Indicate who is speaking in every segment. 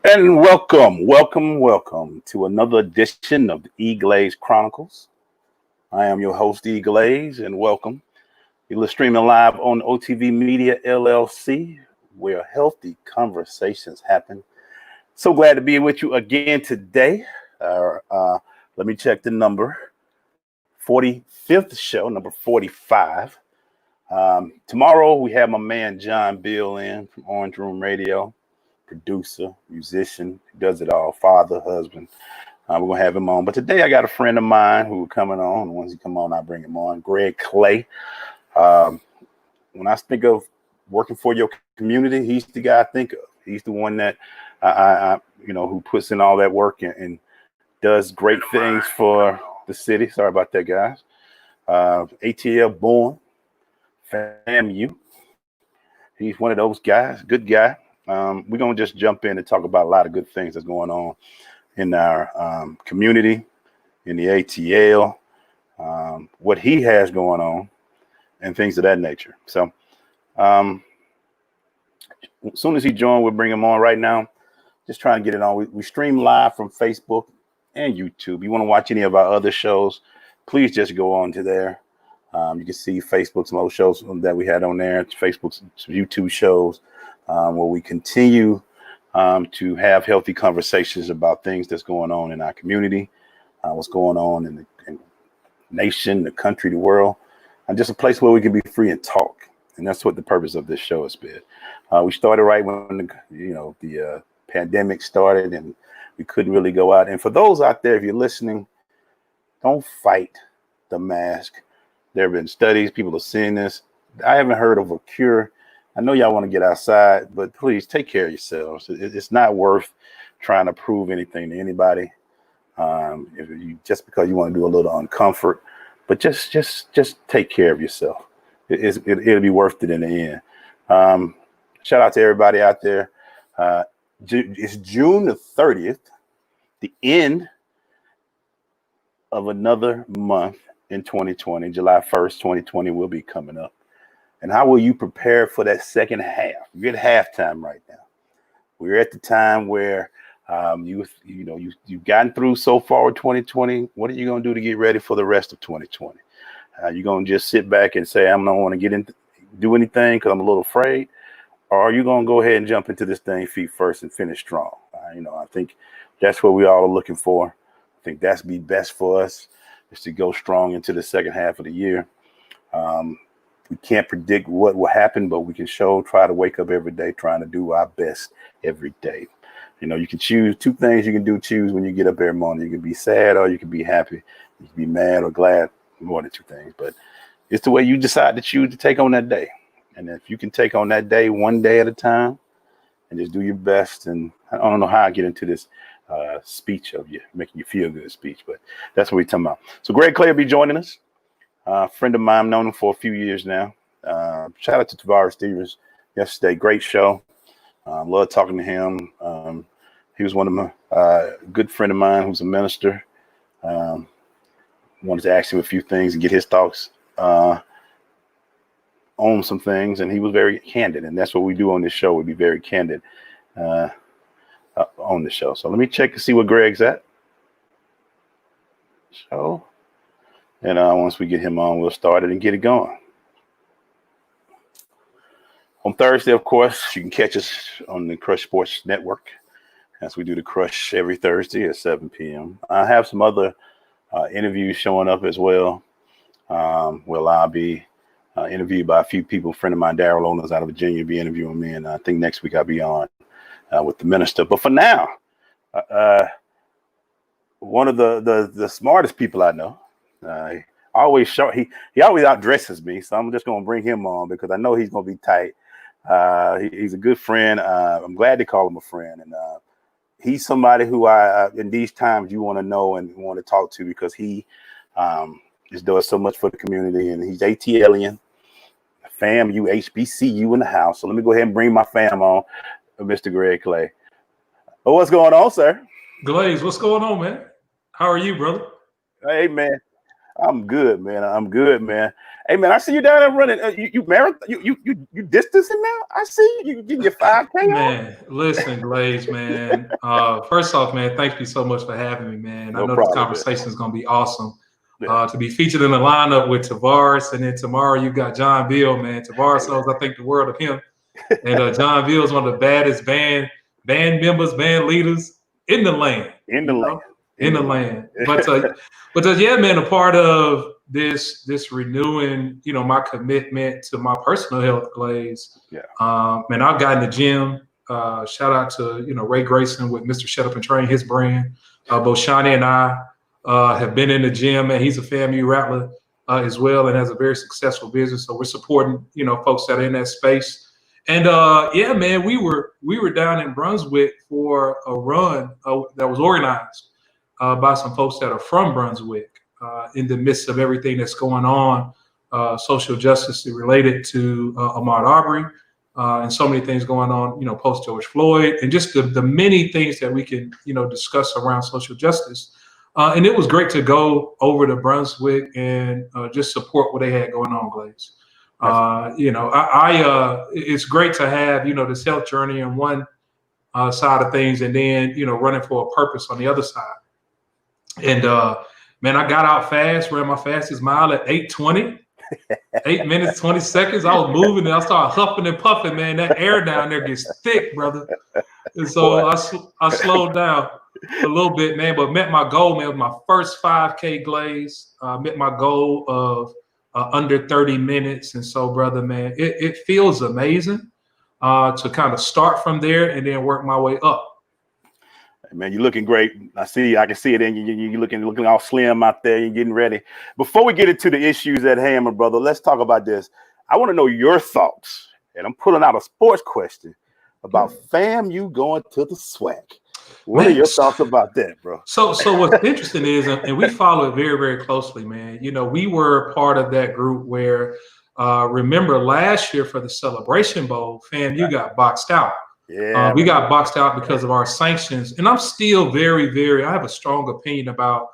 Speaker 1: And welcome to another edition of the EGlaze Chronicles. I am your host, EGlaze, and welcome. You're streaming live on OTV Media LLC, where healthy conversations happen. So glad to be with you again today. Let me check the number 45th show, number 45. Tomorrow, we have my man John Bill in from Orange Room Radio, producer, musician, does it all, father, husband. We're gonna have him on. But today I got a friend of mine who coming on. Once he come on, I bring him on. Greg Clay. Um, when I think of working for your community, he's the guy I think of. He's the one that who puts in all that work and does great things for the city. Sorry about that, guys. ATL born, FAMU. He's one of those guys, good guy. We're gonna just jump in and talk about a lot of good things that's going on in our community, in the ATL, what he has going on, and things of that nature. So, as soon as he joins, we'll bring him on. Right now, just trying to get it on. We stream live from Facebook and YouTube. You want to watch any of our other shows, please just go on to there. You can see Facebook, some old shows that we had on there, Facebook, YouTube shows, where we continue to have healthy conversations about things that's going on in our community, what's going on in the nation, the country, the world, and just a place where we can be free and talk. And that's what the purpose of this show has been. We started right when the pandemic started, and we couldn't really go out. And for those out there, if you're listening, don't fight the mask. There have been studies, people are seeing this. I haven't heard of a cure. I know y'all want to get outside, but please take care of yourselves. It's not worth trying to prove anything to anybody. If you just because you want to do a little uncomfort, but just take care of yourself. It'll be worth it in the end. Shout out to everybody out there. It's June the 30th, the end of another month in 2020. July 1st, 2020 will be coming up. And how will you prepare for that second half? You're at halftime right now. We're at the time where you've gotten through so far with 2020. What are you going to do to get ready for the rest of 2020? You're going to just sit back and say, I don't want to do anything because I'm a little afraid? Or are you going to go ahead and jump into this thing feet first and finish strong? I think that's what we all are looking for. I think that's be best for us, is to go strong into the second half of the year. We can't predict what will happen, but we can try to wake up every day trying to do our best every day. You can choose two things you can choose when you get up every morning. You can be sad or you can be happy. You can be mad or glad, more than two things. But it's the way you decide to choose to take on that day. And if you can take on that day one day at a time and just do your best. And I don't know how I get into this speech of you, making you feel good speech, but that's what we're talking about. So Greg Clay will be joining us. Friend of mine, known him for a few years now. Shout out to Tavares Stevens yesterday. Great show. Love talking to him. He was one of my good friend of mine who's a minister. Wanted to ask him a few things and get his thoughts on some things, and he was very candid, and that's what we do on this show. We be very candid on the show. So let me check to see where Greg's at. So, and once we get him on, we'll start it and get it going. On Thursday, of course, you can catch us on the Crush Sports Network, as we do the Crush every Thursday at 7 p.m. I have some other interviews showing up as well. I'll be interviewed by a few people. A friend of mine, Daryl Owners out of Virginia, be interviewing me, and I think next week I'll be on with the minister. But for now, one of the smartest people I know. He always outdresses me, so I'm just gonna bring him on because I know he's gonna be tight. He's a good friend. I'm glad to call him a friend, and he's somebody who in these times you want to know and want to talk to because he is doing so much for the community, and he's ATLian, FAMU, HBCU in the house. So let me go ahead and bring my fam on, Mr. Greg Clay. Oh, what's going on, sir?
Speaker 2: Glaze, what's going on, man? How are you, brother?
Speaker 1: Hey, man. I'm good, man. I'm good, man. Hey, man, I see you down there running. You marathon, you distancing now? I see you getting your 5K on.
Speaker 2: Man, listen, Glaze, man. First off, man, thank you so much for having me, man. I
Speaker 1: No
Speaker 2: know this
Speaker 1: problem, man.
Speaker 2: conversation is going to be awesome.
Speaker 1: Yeah.
Speaker 2: To be featured in the lineup with Tavares, and then tomorrow you got John Bill, man. Tavares knows, I think, the world of him, and John Bill is one of the baddest band members, band leaders in the land.
Speaker 1: In the land.
Speaker 2: In the land. But yeah, man, a part of this renewing, my commitment to my personal health, Glaze.
Speaker 1: Yeah.
Speaker 2: Man, I've gotten the gym. Shout out to Ray Grayson with Mr. Shut Up and Train, his brand. Both Shawnee and I have been in the gym, man. He's a FAMU Rattler as well, and has a very successful business. So we're supporting folks that are in that space. And yeah, man, we were down in Brunswick for a run that was organized by some folks that are from Brunswick in the midst of everything that's going on, social justice related to Ahmaud Arbery, and so many things going on, post George Floyd, and just the many things that we can, discuss around social justice. And it was great to go over to Brunswick and just support what they had going on, Glaze. It's great to have, this health journey on one side of things, and then, running for a purpose on the other side. And man, I got out fast, ran my fastest mile at 8:20, 8 minutes, 20 seconds. I was moving and I started huffing and puffing, man. That air down there gets thick, brother. And so I slowed down a little bit, man, but met my goal, man. It was my first 5K, Glaze. Met my goal of under 30 minutes. And so, brother, man, it feels amazing to kind of start from there and then work my way up.
Speaker 1: Man, you're looking great. I can see it in you. You're looking all slim out there. You're getting ready. Before we get into the issues at hand, my brother, let's talk about this. I want to know your thoughts, and I'm pulling out a sports question about FAMU going to the SWAC. What are your thoughts about that, bro?
Speaker 2: So what's interesting is, and we follow it very, very closely, man. We were part of that group where, remember last year for the Celebration Bowl, FAMU got boxed out.
Speaker 1: Yeah,
Speaker 2: we got boxed out because of our sanctions, and I'm still I have a strong opinion about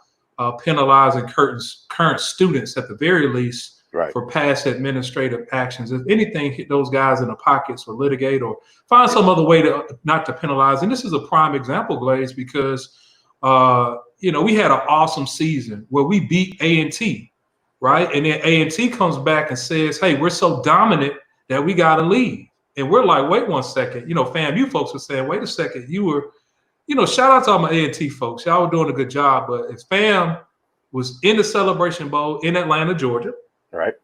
Speaker 2: penalizing current students at the very least for past administrative actions. If anything, hit those guys in the pockets or litigate or find some other way not to penalize. And this is a prime example, Glaze, because we had an awesome season where we beat A&T, right? And then A&T comes back and says, "Hey, we're so dominant that we got to leave." And we're like, wait one second. FAMU folks were saying, wait a second, you were, shout out to all my A&T folks. Y'all were doing a good job. But if FAM was in the Celebration Bowl in Atlanta, Georgia,
Speaker 1: right,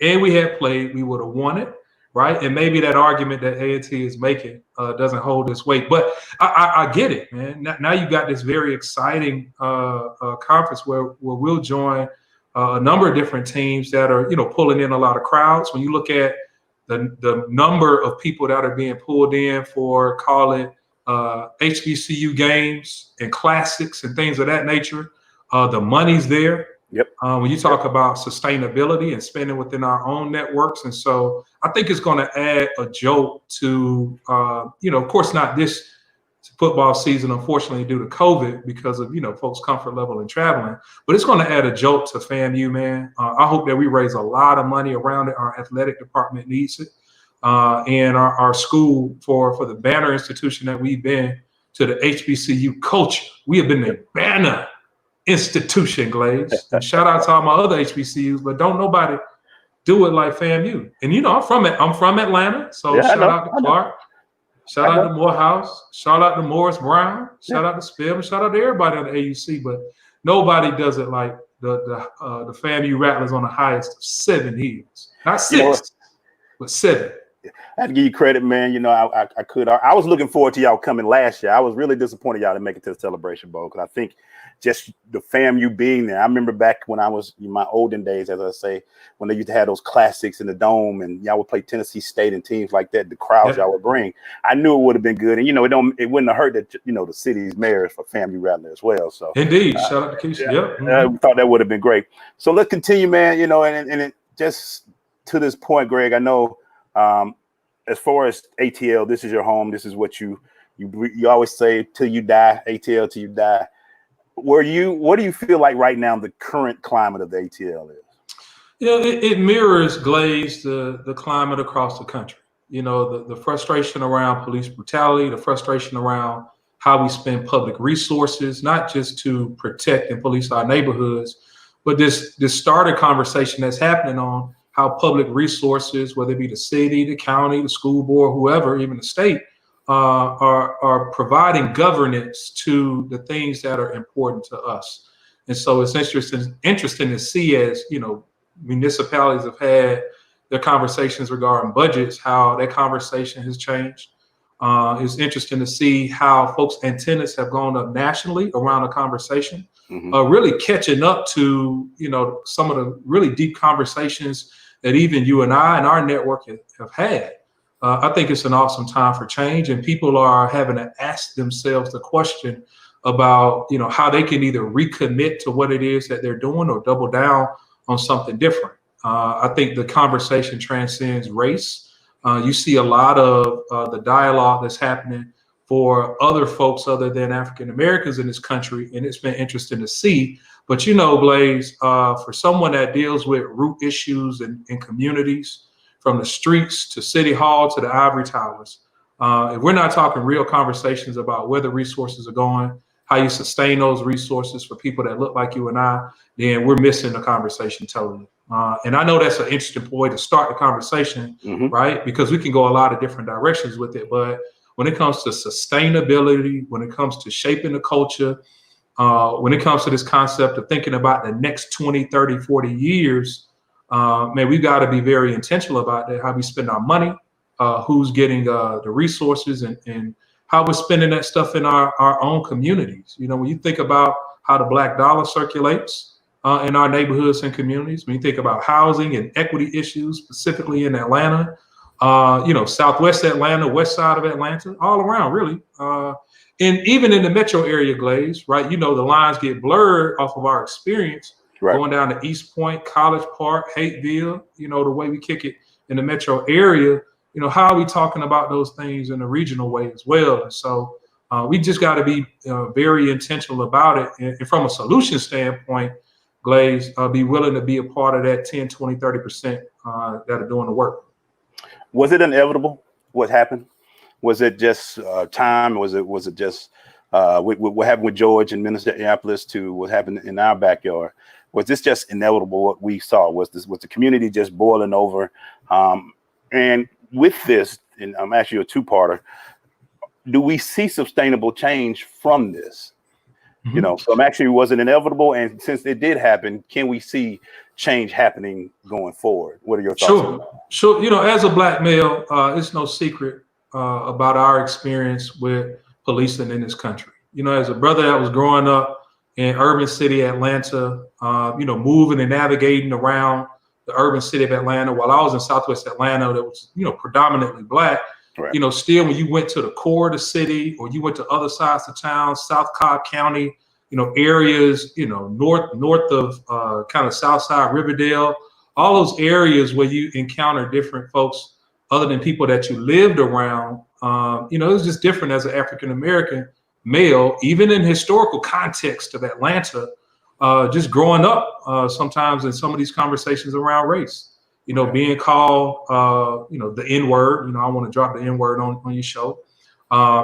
Speaker 2: and we had played, we would have won it, right? And maybe that argument that A&T is making doesn't hold its weight. But I get it, man. Now you got this very exciting conference where we'll join a number of different teams that are, pulling in a lot of crowds. When you look at the number of people that are being pulled in for, call it HBCU games and classics and things of that nature, the money's there.
Speaker 1: Yep.
Speaker 2: When you talk about sustainability and spending within our own networks. And so I think it's going to add a jolt to, of course, not this football season, unfortunately, due to COVID because of, folks' comfort level in traveling. But it's going to add a jolt to FAMU, man. I hope that we raise a lot of money around it. Our athletic department needs it. And our school for the banner institution that we've been to the HBCU culture. We have been the banner institution, Glaze. And shout out to all my other HBCUs, but don't nobody do it like FAMU. And, I'm from Atlanta. So shout out to Clark. Shout out to Morehouse. Shout out to Morris Brown. Shout out to Spelman. Shout out to everybody on the AUC. But nobody does it like the FAMU Rattlers on the highest of 7 hills. Not 6, but 7.
Speaker 1: I have to give you credit, man. I was looking forward to y'all coming last year. I was really disappointed y'all didn't make it to the Celebration Bowl because I think just the FAMU being there. I remember back when I was in my olden days, as I say, when they used to have those classics in the dome and y'all would play Tennessee State and teams like that, the crowds y'all would bring. I knew it would have been good. And, it wouldn't have hurt that, the city's mayors for FAMU Rattler as well. So
Speaker 2: indeed. Shout out to Keisha.
Speaker 1: I thought that would have been great. So let's continue, man, and it just to this point, Greg, I know as far as ATL, this is your home. This is what you always say till you die, ATL till you die. What do you feel like right now the current climate of the ATL is?
Speaker 2: Yeah, it mirrors, Glaze, the climate across the country. You know, the frustration around police brutality, the frustration around how we spend public resources, not just to protect and police our neighborhoods, but this started conversation that's happening on how public resources, whether it be the city, the county, the school board, whoever, even the state, are providing governance to the things that are important to us. And so it's interesting to see, as you know, municipalities have had their conversations regarding budgets, how that conversation has changed. It's interesting to see how folks' antennas have gone up nationally around the conversation, really catching up to, you know, some of the really deep conversations that even you and I and our network have had. I think it's an awesome time for change, and people are having to ask themselves the question about, you know, how they can either recommit to what it is that they're doing or double down on something different. I think the conversation transcends race. You see a lot of the dialogue that's happening for other folks other than African Americans in this country, and it's been interesting to see. But you know, Blaze, for someone that deals with root issues in communities, from the streets to City Hall to the ivory towers, if we're not talking real conversations about where the resources are going, how you sustain those resources for people that look like you and I, then we're missing the conversation totally. And I know that's an interesting point to start the conversation, right? Because we can go a lot of different directions with it. But when it comes to sustainability, when it comes to shaping the culture, when it comes to this concept of thinking about the next 20, 30, 40 years, man, we got to be very intentional about that, how we spend our money, who's getting the resources, and how we're spending that stuff in our own communities. You know, when you think about how the Black dollar circulates in our neighborhoods and communities, when you think about housing and equity issues, specifically in Atlanta, you know, Southwest Atlanta, west side of Atlanta, all around really. And even in the metro area, Glaze, right? You know, the lines get blurred off of our experience going down to East Point, College Park, Hateville, you know, the way we kick it in the metro area. You know, how are we talking about those things in a regional way as well? And so we just got to be very intentional about it. And from a solution standpoint, Glaze, be willing to be a part of that 10, 20, 30% that are doing the work.
Speaker 1: Was it inevitable what happened? Was it just time? Was it just what happened with George and Minneapolis to what happened in our backyard? Was this just inevitable what we saw? Was the community just boiling over? And with this, and I'm actually a two-parter, do we see sustainable change from this? You know, so I'm actually, was it inevitable? And since it did happen, can we see change happening going forward? What are your thoughts?
Speaker 2: Sure. You know, as a Black male, it's no secret about our experience with policing in this country. You know, as a brother that was growing up in urban city Atlanta, you know, moving and navigating around the urban city of Atlanta while I was in Southwest Atlanta that was, you know, predominantly Black. You know, still when you went to the core of the city or you went to other sides of town, South Cobb County, you know, areas, you know, north of kind of Southside Riverdale, all those areas where you encounter different folks other than people that you lived around, you know, it was just different as an African-American male, even in historical context of Atlanta, just growing up sometimes in some of these conversations around race. You know, being called, you know, the N-word, you know, I want to drop the N-word on your show.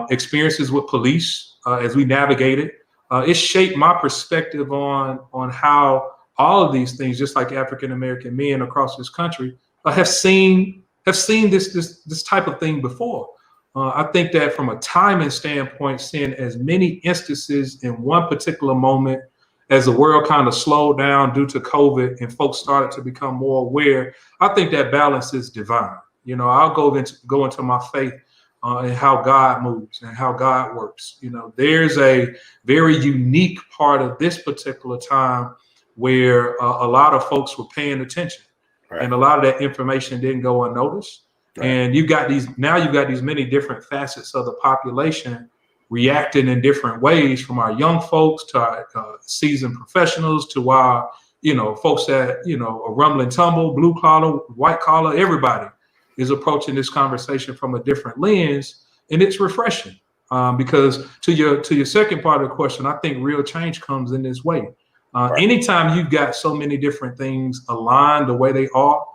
Speaker 2: Experiences with police as we navigated. It shaped my perspective on how all of these things, just like African-American men across this country, have seen this type of thing before. I think that from a timing standpoint, seeing as many instances in one particular moment as the world kind of slowed down due to COVID and folks started to become more aware, I think that balance is divine. You know, I'll go into my faith and how God moves and how God works. You know, there's a very unique part of this particular time where a lot of folks were paying attention, and a lot of that information didn't go unnoticed. And you've got these many different facets of the population reacting in different ways, from our young folks to our seasoned professionals to our, you know, folks that, you know, a rumbling tumble, blue collar, white collar, everybody is approaching this conversation from a different lens, and it's refreshing. Because to your second part of the question, I think real change comes in this way. Anytime you've got so many different things aligned the way they are,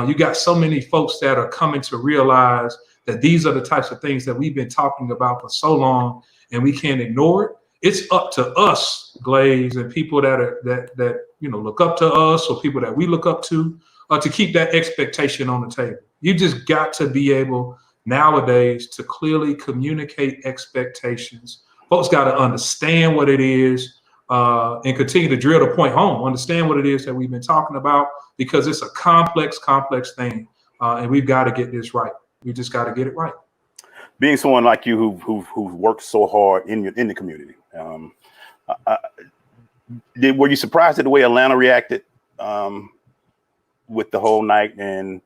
Speaker 2: you got so many folks that are coming to realize that these are the types of things that we've been talking about for so long, and we can't ignore it. It's up to us, Glaze, and people that look up to us, or people that we look up to keep that expectation on the table. You just got to be able nowadays to clearly communicate expectations. Folks got to understand what it is, and continue to drill the point home. Understand what it is that we've been talking about, because it's a complex thing, and we've got to get this right. We just got to get it right.
Speaker 1: Being someone like you who's worked so hard in the community, were you surprised at the way Atlanta reacted with the whole night? And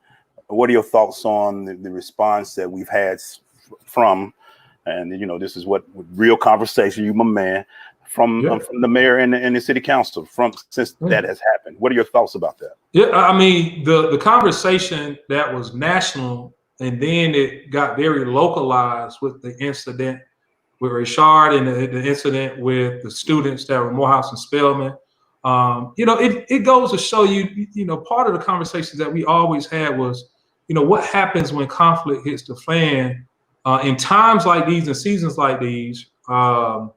Speaker 1: what are your thoughts on the response that we've had from, and this is what real conversation, you my man, from the mayor and the city council since that has happened? What are your thoughts about that?
Speaker 2: Yeah, I mean, the conversation that was national, and then it got very localized with the incident with Rashard and the incident with the students that were Morehouse and Spelman. It goes to show you, part of the conversations that we always had was, what happens when conflict hits the fan in times like these and seasons like these. And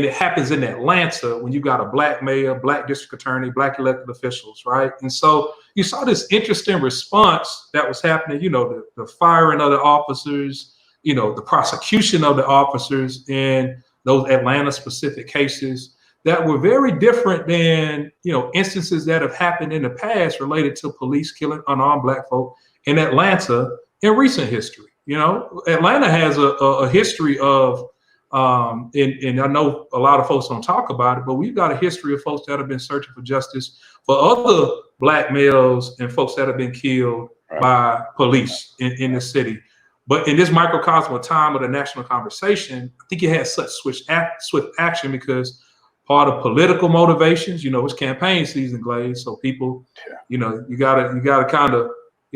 Speaker 2: it happens in Atlanta when you got a Black mayor, Black district attorney, Black elected officials, right? And so you saw this interesting response that was happening, the firing of the officers, the prosecution of the officers in those Atlanta specific cases that were very different than, instances that have happened in the past related to police killing unarmed Black folk in Atlanta in recent history. Atlanta has a history of, and I know a lot of folks don't talk about it, but we've got a history of folks that have been searching for justice for other Black males and folks that have been killed by police in the city. But in this microcosm of time of the national conversation, I think it had such swift action because part of political motivations, it's campaign season, Glaze. So people, you gotta kind of,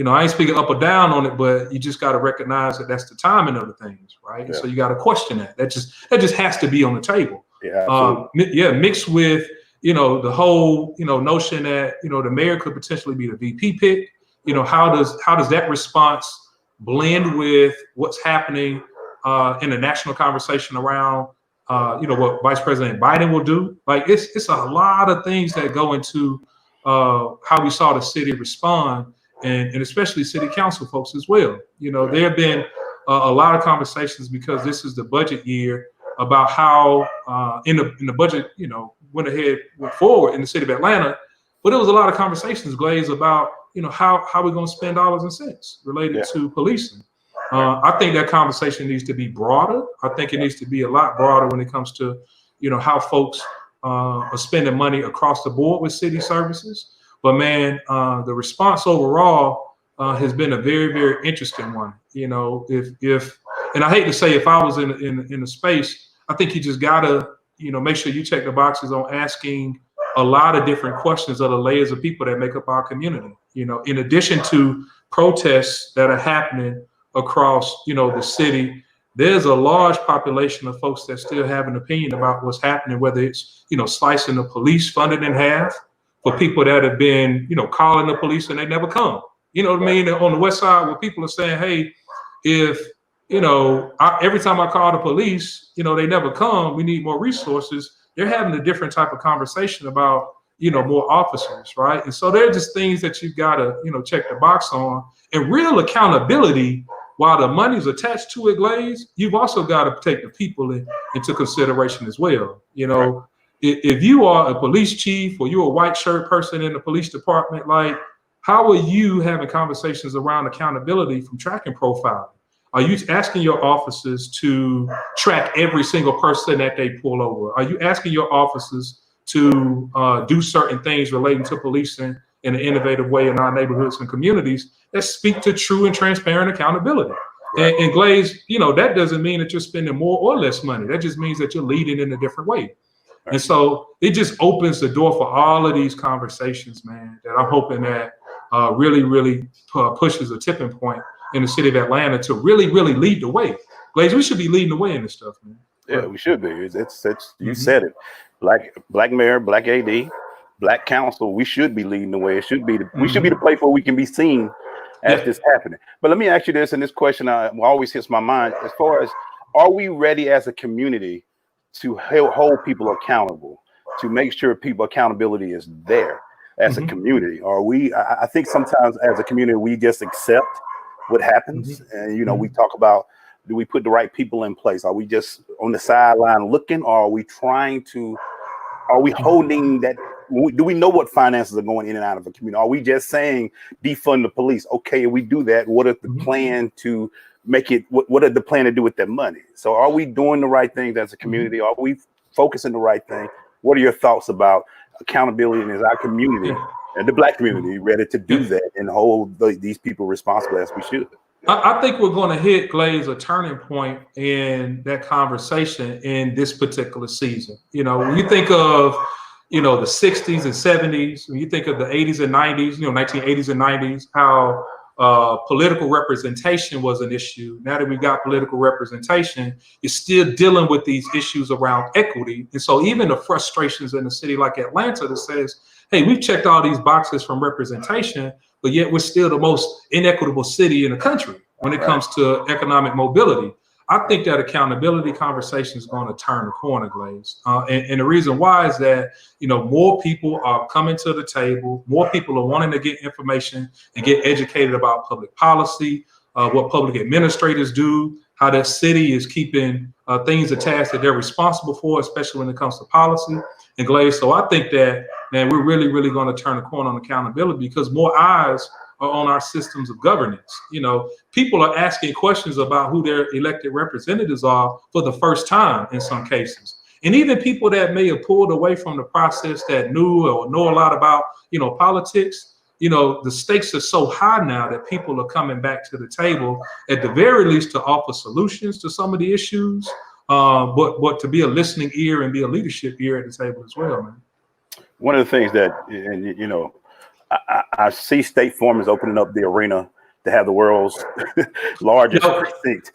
Speaker 2: I ain't speaking up or down on it, but you just got to recognize that that's the timing of the things, right? Yeah. So you got to question that. That just has to be on the table.
Speaker 1: Yeah,
Speaker 2: mixed with, the whole, notion that, the mayor could potentially be the VP pick. How does that response blend with what's happening in the national conversation around, what Vice President Biden will do? Like it's a lot of things that go into how we saw the city respond. And especially city council folks as well. There have been a lot of conversations because this is the budget year about how in the budget, went forward in the city of Atlanta. But there was a lot of conversations, Glaze, about, how we're going to spend dollars and cents related to policing. I think that conversation needs to be broader. I think it needs to be a lot broader when it comes to, how folks are spending money across the board with city services. But man, the response overall has been a very, very interesting one. If and I hate to say, if I was in the space, I think you just gotta, make sure you check the boxes on asking a lot of different questions of the layers of people that make up our community. In addition to protests that are happening across, the city, there's a large population of folks that still have an opinion about what's happening, whether it's, slicing the police funding in half, for people that have been, calling the police and they never come. You know what I mean? On the west side, where people are saying, hey, if, every time I call the police, they never come, we need more resources. They're having a different type of conversation about, more officers, right? And so they're just things that you've got to, check the box on. And real accountability, while the money's attached to it, Glaze, you've also got to take the people into consideration as well. If you are a police chief or you're a white shirt person in the police department, like, how are you having conversations around accountability from tracking profiling? Are you asking your officers to track every single person that they pull over? Are you asking your officers to do certain things relating to policing in an innovative way in our neighborhoods and communities that speak to true and transparent accountability? Right. And Glaze, that doesn't mean that you're spending more or less money. That just means that you're leading in a different way. Right. And so it just opens the door for all of these conversations, man, that I'm hoping that really pushes a tipping point in the city of Atlanta to really lead the way. Glaze, we should be leading the way in this stuff, man.
Speaker 1: Yeah, we should be. It's you said it. Black mayor, black AD, black council. We should be leading the way. It should be. We should be the place where we can be seen as this happening. But let me ask you this, and this question always hits my mind. As far as, are we ready as a community to hold people accountable, to make sure people accountability is there as a community? Are we? I think sometimes as a community we just accept what happens, and we talk about, do we put the right people in place? Are we just on the sideline looking, or are we trying to? Are we holding that? Do we know what finances are going in and out of a community? Are we just saying defund the police? Okay, if we do that, what is the plan to make it? What are the plan to do with that money? So, are we doing the right things as a community? Are we focusing the right thing? What are your thoughts about accountability, and is our community and the black community ready to do that and hold these people responsible as we should?
Speaker 2: I think we're going to hit, Glaze, a turning point in that conversation in this particular season. When you think of, the 60s and 70s, when you think of the 80s and 90s, 1980s and 90s, how political representation was an issue. Now that we've got political representation, you're still dealing with these issues around equity. And so even the frustrations in a city like Atlanta that says, hey, we've checked all these boxes from representation, but yet we're still the most inequitable city in the country when it comes to economic mobility. I think that accountability conversation is going to turn the corner, Glaze. And the reason why is that, more people are coming to the table. More people are wanting to get information and get educated about public policy, what public administrators do, how that city is keeping things attached that they're responsible for, especially when it comes to policy and Glaze. So I think that, man, we're really, really going to turn the corner on accountability because more eyes are on our systems of governance. People are asking questions about who their elected representatives are for the first time in some cases. And even people that may have pulled away from the process that knew or know a lot about, politics, the stakes are so high now that people are coming back to the table, at the very least, to offer solutions to some of the issues, but to be a listening ear and be a leadership ear at the table as well, man.
Speaker 1: One of the things that, and I see State Farm is opening up the arena to have the world's largest precinct.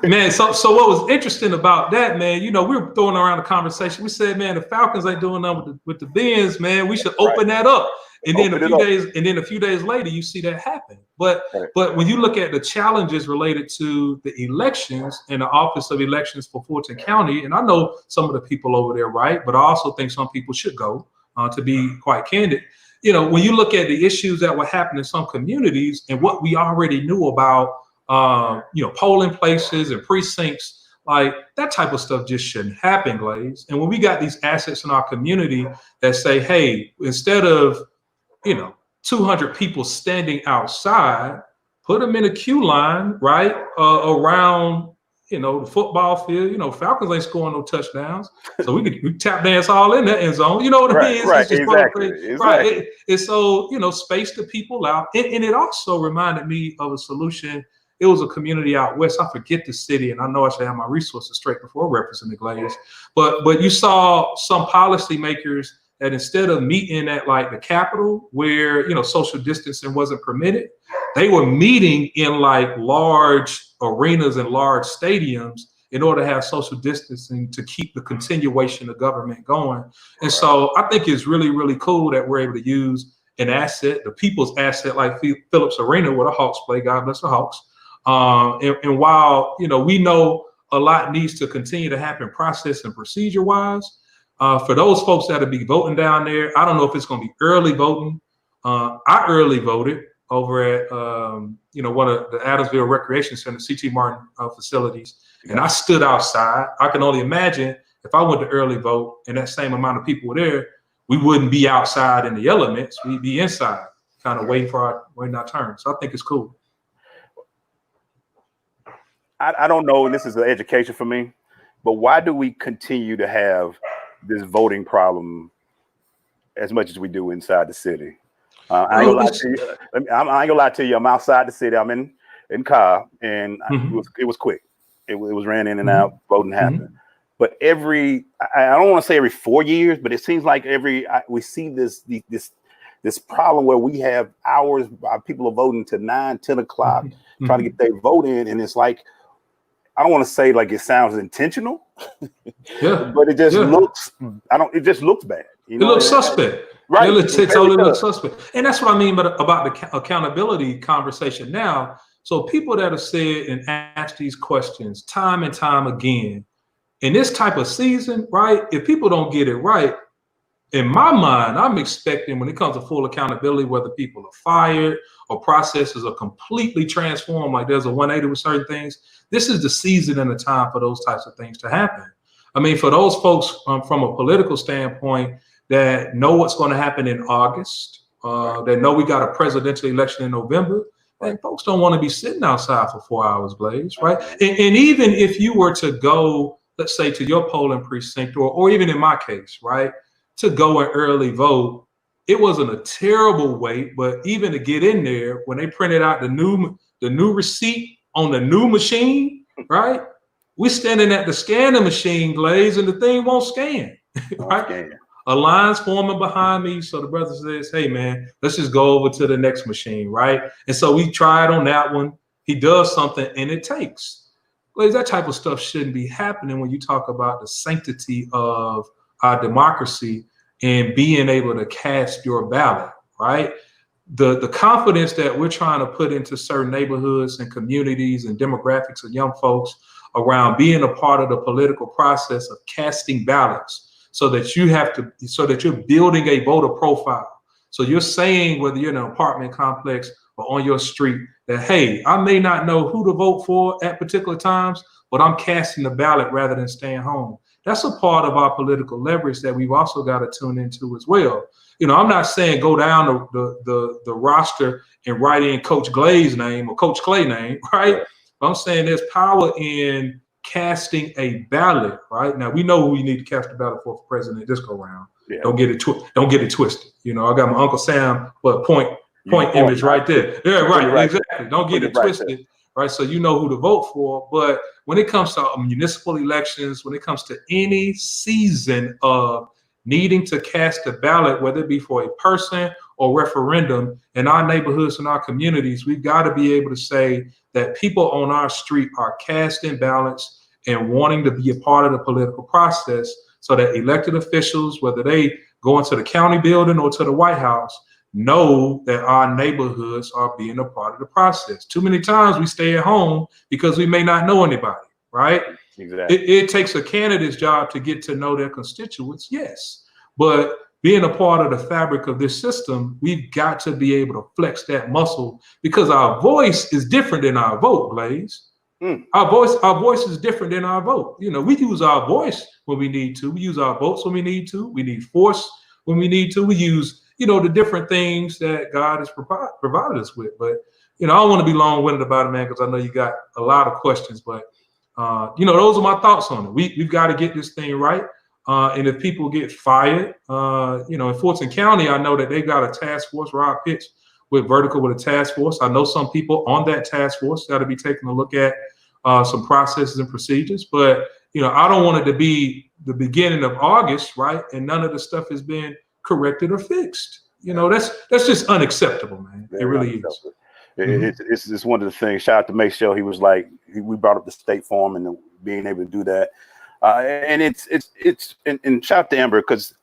Speaker 2: Man, so what was interesting about that, man, we were throwing around the conversation. We said, man, the Falcons ain't doing nothing with the Benz, man. We should open that up. And then a few days later, you see that happen. But when you look at the challenges related to the elections and the Office of Elections for Fulton County, and I know some of the people over there, right? But I also think some people should go, to be quite candid. When you look at the issues that were happening in some communities and what we already knew about, polling places and precincts, like that type of stuff just shouldn't happen, Glaze. And when we got these assets in our community that say, hey, instead of 200 people standing outside, put them in a queue line, right, around, the football field. Falcons ain't scoring no touchdowns, so we tap dance all in that end zone. You know what I mean?
Speaker 1: Right, exactly.
Speaker 2: Right. And so, space the people out. And it also reminded me of a solution. It was a community out west. I forget the city, and I know I should have my resources straight before referencing the Glaze. But you saw some policymakers that instead of meeting at like the Capitol where, social distancing wasn't permitted, they were meeting in like large arenas and large stadiums in order to have social distancing to keep the continuation of government going. And so I think it's really, really cool that we're able to use an asset, the people's asset, like Phillips Arena, where the Hawks play. God bless the Hawks. And while, we know a lot needs to continue to happen process and procedure wise, for those folks that'll be voting down there, I don't know if it's going to be early voting. I early voted over at one of the Adamsville Recreation Center, C.T. Martin facilities, and I stood outside. I can only imagine if I went to early vote and that same amount of people were there, we wouldn't be outside in the elements. We'd be inside, kind of waiting our turn. So I think it's cool.
Speaker 1: I don't know, and this is an education for me, but why do we continue to have this voting problem as much as we do inside the city? I ain't gonna lie to you. I'm outside the city. I'm in car, and it was quick. It was ran in and out. Voting happened, but I don't want to say every 4 years, but it seems like we see this problem where we have hours. People are voting to 9, 10 o'clock, trying to get their vote in, and it's like I don't want to say like it sounds intentional,
Speaker 2: Yeah,
Speaker 1: but it just
Speaker 2: yeah.
Speaker 1: looks. It just looks bad. You know,
Speaker 2: it looks suspect.
Speaker 1: Right.
Speaker 2: It totally looks suspect. And that's what I mean about the accountability conversation now. So people that have said and asked these questions time and time again, in this type of season, right? If people don't get it right, in my mind, I'm expecting when it comes to full accountability, whether people are fired or processes are completely transformed, like there's a 180 with certain things, this is the season and the time for those types of things to happen. I mean, for those folks from a political standpoint that know what's going to happen in August, that know we got a presidential election in November, and folks don't want to be sitting outside for 4 hours, Blaze, right? And even if you were to go, let's say, to your polling precinct, or even in my case, right, to go and early vote, it wasn't a terrible wait, but even to get in there, when they printed out the new receipt on the new machine, right? We standing at the scanning machine, Glaze, and the thing won't scan, right? A line's forming behind me, so the brother says, "Hey, man, let's just go over to the next machine," right? And so we tried on that one. He does something, and it takes. Glaze, that type of stuff shouldn't be happening when you talk about the sanctity of our democracy and being able to cast your ballot, right? The confidence that we're trying to put into certain neighborhoods and communities and demographics of young folks around being a part of the political process of casting ballots, so that you're building a voter profile. So you're saying, whether you're in an apartment complex or on your street, that, hey, I may not know who to vote for at particular times, but I'm casting the ballot rather than staying home. That's a part of our political leverage that we've also got to tune into as well. You know, I'm not saying go down the roster and write in Coach Glaze's name or Coach Clay name, right? But I'm saying there's power in casting a ballot, right? Now we know who we need to cast a ballot for president this go round. Yeah. Don't get it twisted. You know, I got my Uncle Sam, but point image right there. Yeah, right, exactly. Don't get it twisted. Right, so you know who to vote for. But when it comes to municipal elections, when it comes to any season of needing to cast a ballot, whether it be for a person or referendum, in our neighborhoods and our communities, we've got to be able to say that people on our street are casting ballots and wanting to be a part of the political process, so that elected officials, whether they go into the county building or to the White House, know that our neighborhoods are being a part of the process. Too many times we stay at home because we may not know anybody, right? Exactly. It takes a candidate's job to get to know their constituents, yes. But being a part of the fabric of this system, we've got to be able to flex that muscle, because our voice is different than our vote, Blaze. Our voice is different than our vote. You know, we use our voice when we need to. We use our votes when we need to. We need force when we need to. We use, you know, the different things that God has provided us with. But, you know, I don't want to be long-winded about it, man, because I know you got a lot of questions. But, you know, those are my thoughts on it. We've got to get this thing right. And if people get fired, you know, in Fulton County, I know that they've got a task force. Rob Pitts with Vertical with a task force. I know some people on that task force got to be taking a look at some processes and procedures. But, you know, I don't want it to be the beginning of August, right? And none of the stuff has been corrected or fixed. You know, that's just unacceptable, man. It really is.
Speaker 1: It's just one of the things. Shout out to Make Show. He was like, we brought up the State Farm and being able to do that. And and shout out to Amber, because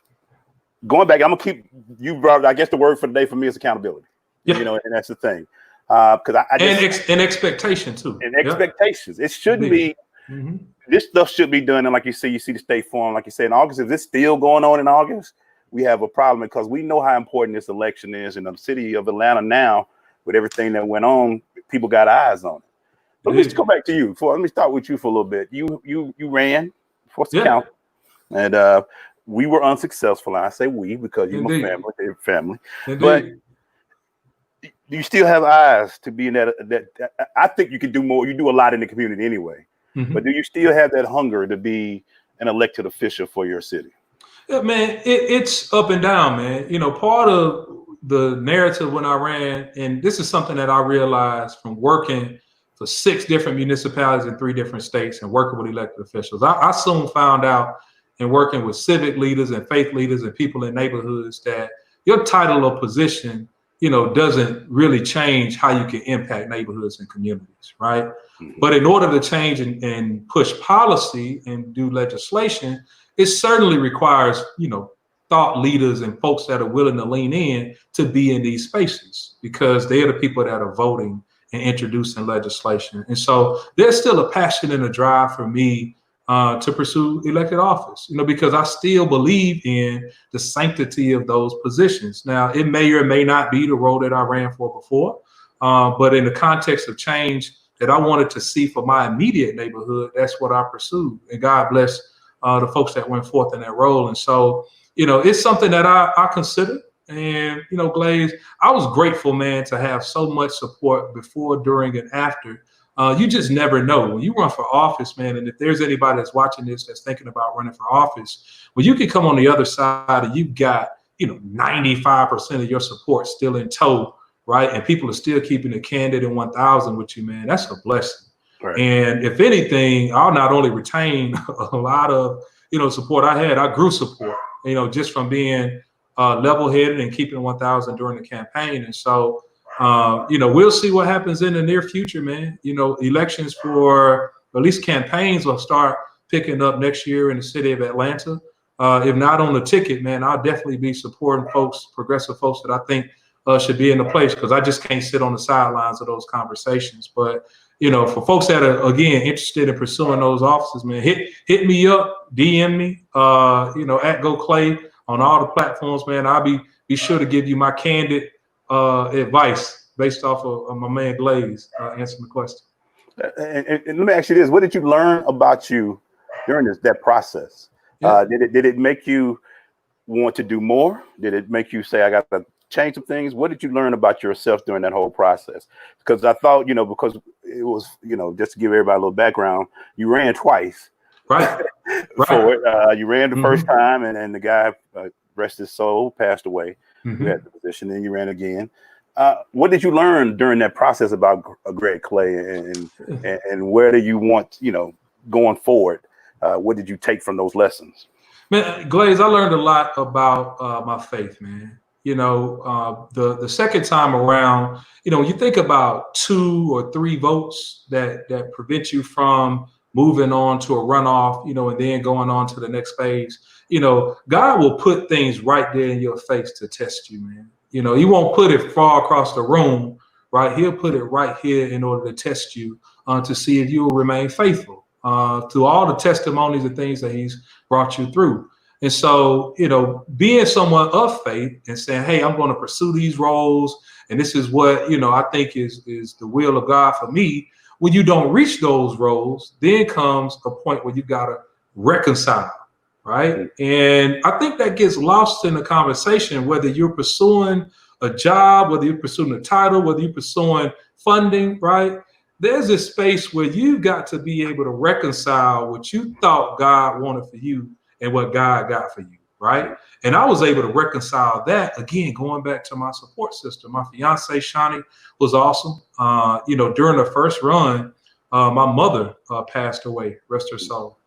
Speaker 1: going back, I'm gonna keep you brought. I guess the word for the day for me is accountability. Yeah. You know, and that's the thing. Because I just
Speaker 2: and expectation too.
Speaker 1: And expectations. It shouldn't be. This stuff should be done. And like you say, you see the State Farm, like you said, in August. If it's still going on in August, we have a problem, because we know how important this election is in the city of Atlanta now. With everything that went on, people got eyes on it. But let me just go back to you. Let me start with you for a little bit. You ran for the council, and we were unsuccessful. And I say we because you're my family, they're family. But you still have eyes to be in that. I think you can do more. You do a lot in the community anyway. But do you still have that hunger to be an elected official for your city?
Speaker 2: Yeah, man, it's up and down, man. You know, part of the narrative when I ran, and this is something that I realized from working for 6 different municipalities in 3 different states and working with elected officials. I soon found out in working with civic leaders and faith leaders and people in neighborhoods that your title or position, doesn't really change how you can impact neighborhoods and communities, right? But in order to change and push policy and do legislation, it certainly requires, thought leaders and folks that are willing to lean in to be in these spaces, because they're the people that are voting and introducing legislation. And so there's still a passion and a drive for me to pursue elected office, because I still believe in the sanctity of those positions. Now, it may or may not be the role that I ran for before, but in the context of change that I wanted to see for my immediate neighborhood, that's what I pursued. And God bless the folks that went forth in that role. And so, it's something that I consider. And, Glaze, I was grateful, man, to have so much support before, during, and after. You just never know when you run for office, man. And if there's anybody that's watching this that's thinking about running for office, well, you can come on the other side and you've got, 95% of your support still in tow, right? And people are still keeping the candid in 1,000 with you, man. That's a blessing. Right. And if anything, I'll not only retain a lot of, support I grew support, just from being level-headed and keeping 1,000 during the campaign. And so, we'll see what happens in the near future, man. Elections for, at least campaigns, will start picking up next year in the city of Atlanta. If not on the ticket, man, I'll definitely be supporting folks, progressive folks that I think should be in the place, because I just can't sit on the sidelines of those conversations. But, for folks that are, again, interested in pursuing those offices, man, hit me up, DM me, at Go Clay on all the platforms, man. I'll be sure to give you my candid advice based off of my man Glaze answering the question.
Speaker 1: And let me ask you this: what did you learn about you during that process? Yeah. Did it make you want to do more? Did it make you say, I got to change some things? What did you learn about yourself during that whole process? Because I thought, because it was, just to give everybody a little background, you ran twice.
Speaker 2: Right.
Speaker 1: For it. You ran the first time, and the guy, rest his soul, passed away. You had the position, then you ran again. What did you learn during that process about Greg Clay, and where do you want, going forward? What did you take from those lessons?
Speaker 2: Man, Glaze, I learned a lot about my faith, man. The second time around, when you think about 2 or 3 votes that prevent you from moving on to a runoff, and then going on to the next phase, God will put things right there in your face to test you, man. He won't put it far across the room, right? He'll put it right here in order to test you, to see if you will remain faithful to all the testimonies and things that he's brought you through. And so, being someone of faith and saying, hey, I'm going to pursue these roles, and this is what, I think is the will of God for me. When you don't reach those roles, then comes a point where you got to reconcile, right? And I think that gets lost in the conversation, whether you're pursuing a job, whether you're pursuing a title, whether you're pursuing funding, right? There's a space where you've got to be able to reconcile what you thought God wanted for you and what God got for you, right? And I was able to reconcile that, again, going back to my support system. My fiance, Shani, was awesome. During the first run, my mother passed away, rest her soul,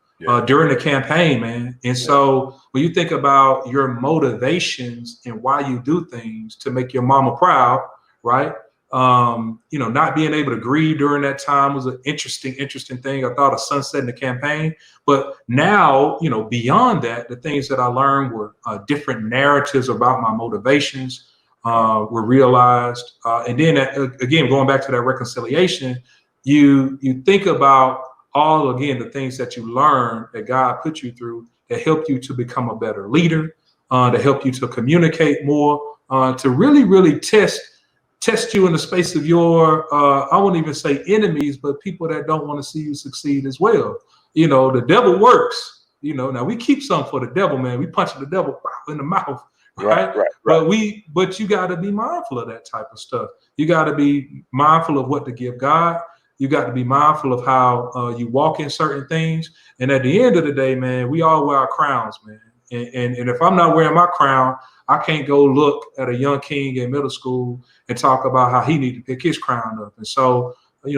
Speaker 2: during the campaign, man. And so when you think about your motivations and why you do things to make your mama proud, right? Not being able to grieve during that time was an interesting thing. I thought a sunset in the campaign, but now, beyond that, the things that I learned were different narratives about my motivations were realized. And then again, going back to that reconciliation, you think about all, again, the things that you learned that God put you through that help you to become a better leader, to help you to communicate more, to really test you in the space of your, I wouldn't even say enemies, but people that don't want to see you succeed as well. The devil works, now we keep some for the devil, man. We punch the devil in the mouth, right? But you got to be mindful of that type of stuff. You got to be mindful of what to give God. You got to be mindful of how you walk in certain things. And at the end of the day, man, we all wear our crowns, man. And if I'm not wearing my crown, I can't go look at a young king in middle school and talk about how he need to pick his crown up. And so,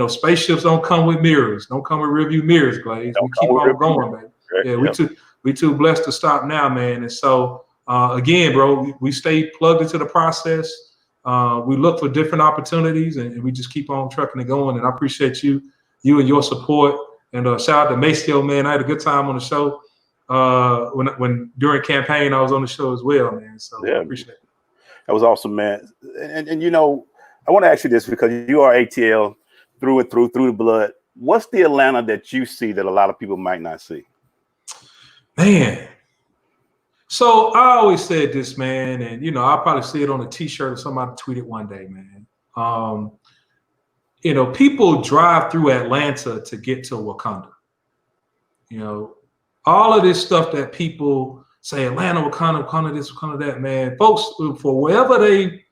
Speaker 2: spaceships don't come with mirrors, don't come with rearview mirrors, Glaze. We keep on going, man. Yeah, we too blessed to stop now, man. And so, again, bro, we stay plugged into the process. we look for different opportunities, and we just keep on trucking and going. And I appreciate you and your support. And shout out to Maceo, man. I had a good time on the show. When during campaign, I was on the show as well, man. So
Speaker 1: yeah,
Speaker 2: I appreciate it.
Speaker 1: That was awesome, man. And you know, I want to ask you this because you are ATL through and through the blood. What's the Atlanta that you see that a lot of people might not see?
Speaker 2: Man. So I always said this, man, and you know, I'll probably see it on a T-shirt or somebody tweet it one day, man. You know, people drive through Atlanta to get to Wakanda. You know, all of this stuff that people say, Atlanta, Wakanda this, Wakanda that, man. Folks, for wherever they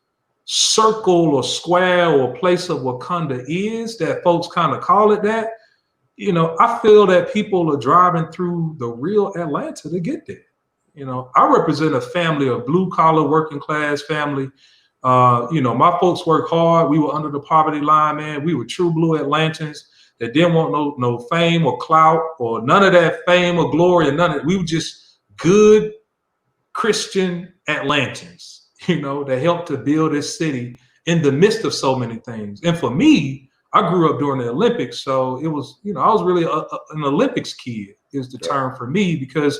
Speaker 2: circle or square or place of Wakanda is, that folks kind of call it that, you know, I feel that people are driving through the real Atlanta to get there. You know, I represent a family of blue collar working class family. You know, my folks work hard. We were under the poverty line, man. We were true blue Atlantans that didn't want no fame or clout or none of that fame or glory or none of it. We were just good Christian Atlantans, you know, that helped to build this city in the midst of so many things. And for me, I grew up during the Olympics. So it was, you know, I was really an Olympics kid is the term for me, because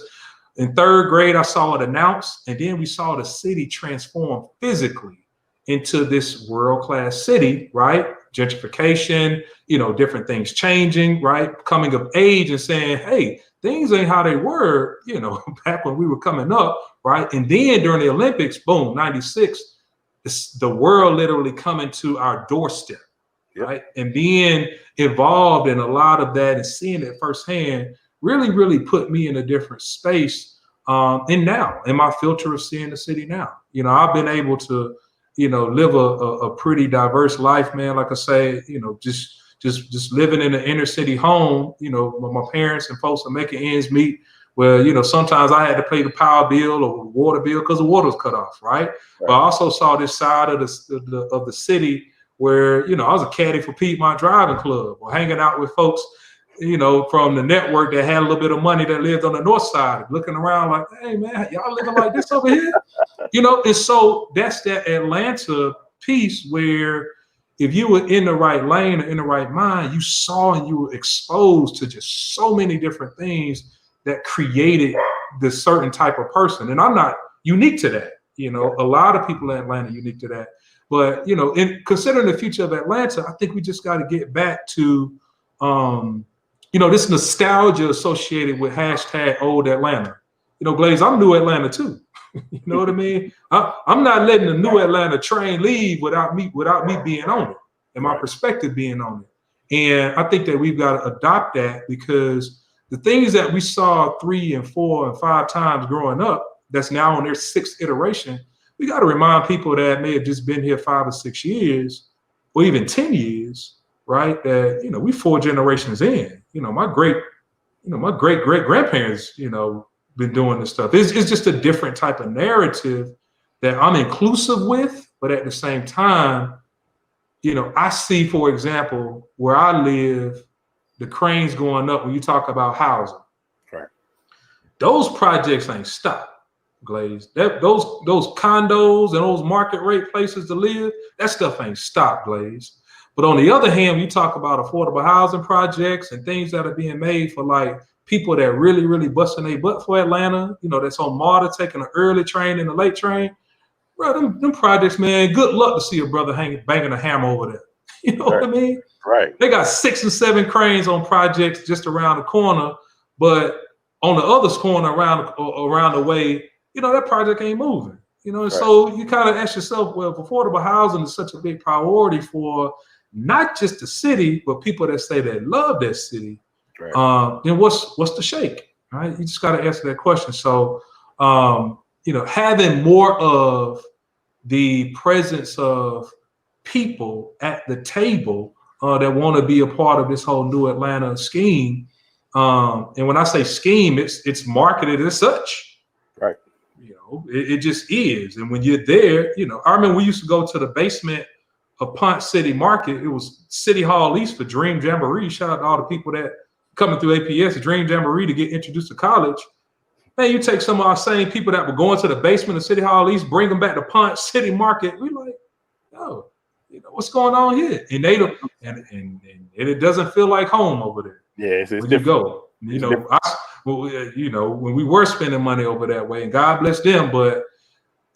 Speaker 2: in third grade, I saw it announced, and then we saw the city transform physically into this world-class city, right? Gentrification, you know, different things changing, right? Coming of age and saying, hey, things ain't how they were, you know, back when we were coming up, right? And then during the Olympics, boom, 96, the world literally coming to our doorstep, right? And being involved in a lot of that and seeing it firsthand really put me in a different space. And now, in my filter of seeing the city now, you know, I've been able to, you know, live a pretty diverse life, man. Like I say, you know, just living in an inner city home, you know, my parents and folks are making ends meet. Where, you know, sometimes I had to pay the power bill or the water bill because the water was cut off, right? But I also saw this side of the city where, you know, I was a caddy for Piedmont Driving Club or hanging out with folks, you know, from the network that had a little bit of money that lived on the north side, looking around like, hey, man, y'all living like this over here? You know, and so that's that Atlanta piece where if you were in the right lane or in the right mind, you saw and you were exposed to just so many different things that created this certain type of person. And I'm not unique to that. You know, a lot of people in Atlanta are unique to that. But, you know, in considering the future of Atlanta, I think we just got to get back to, you know, this nostalgia associated with hashtag old Atlanta. You know, Glaze, I'm new Atlanta too. You know what I mean? I'm not letting the new Atlanta train leave without me being on it and my perspective being on it. And I think that we've got to adopt that, because the things that we saw 3 and 4 and 5 times growing up, that's now on their 6th iteration, we got to remind people that may have just been here 5 or 6 years or even 10 years, right? That, you know, we 4 generations in. You know, my great grandparents, you know, been doing this stuff. It's just a different type of narrative that I'm inclusive with, but at the same time, you know, I see, for example, where I live, the cranes going up when you talk about housing.
Speaker 1: Right.
Speaker 2: Those projects ain't stopped, Glaze. Those condos and those market rate places to live, that stuff ain't stopped, Glaze. But on the other hand, you talk about affordable housing projects and things that are being made for like people that really busting their butt for Atlanta, you know, that's on MARTA taking an early train and a late train. Bro, them projects, man, good luck to see a brother banging a hammer over there. You know what I mean?
Speaker 1: Right.
Speaker 2: They got 6 and 7 cranes on projects just around the corner, but on the other corner around the way, you know, that project ain't moving. You know, and so you kind of ask yourself, well, if affordable housing is such a big priority for not just the city, but people that say they love that city, then what's the shake, right? You just got to answer that question. So, you know, having more of the presence of people at the table that want to be a part of this whole new Atlanta scheme. And when I say scheme, it's marketed as such. Right. You know, it just is. And when you're there, you know, I remember we used to go to the basement of Ponce City Market. It was City Hall East for Dream Jamboree. Shout out to all the people that coming through APS, Dream Jamboree, to get introduced to college. Man, you take some of our same people that were going to the basement of City Hall East, bring them back to Ponce City Market. We like, oh, what's going on here? And they don't, and it doesn't feel like home over there.
Speaker 1: Yeah, it's
Speaker 2: when
Speaker 1: different.
Speaker 2: You go. When we were spending money over that way, and God bless them, but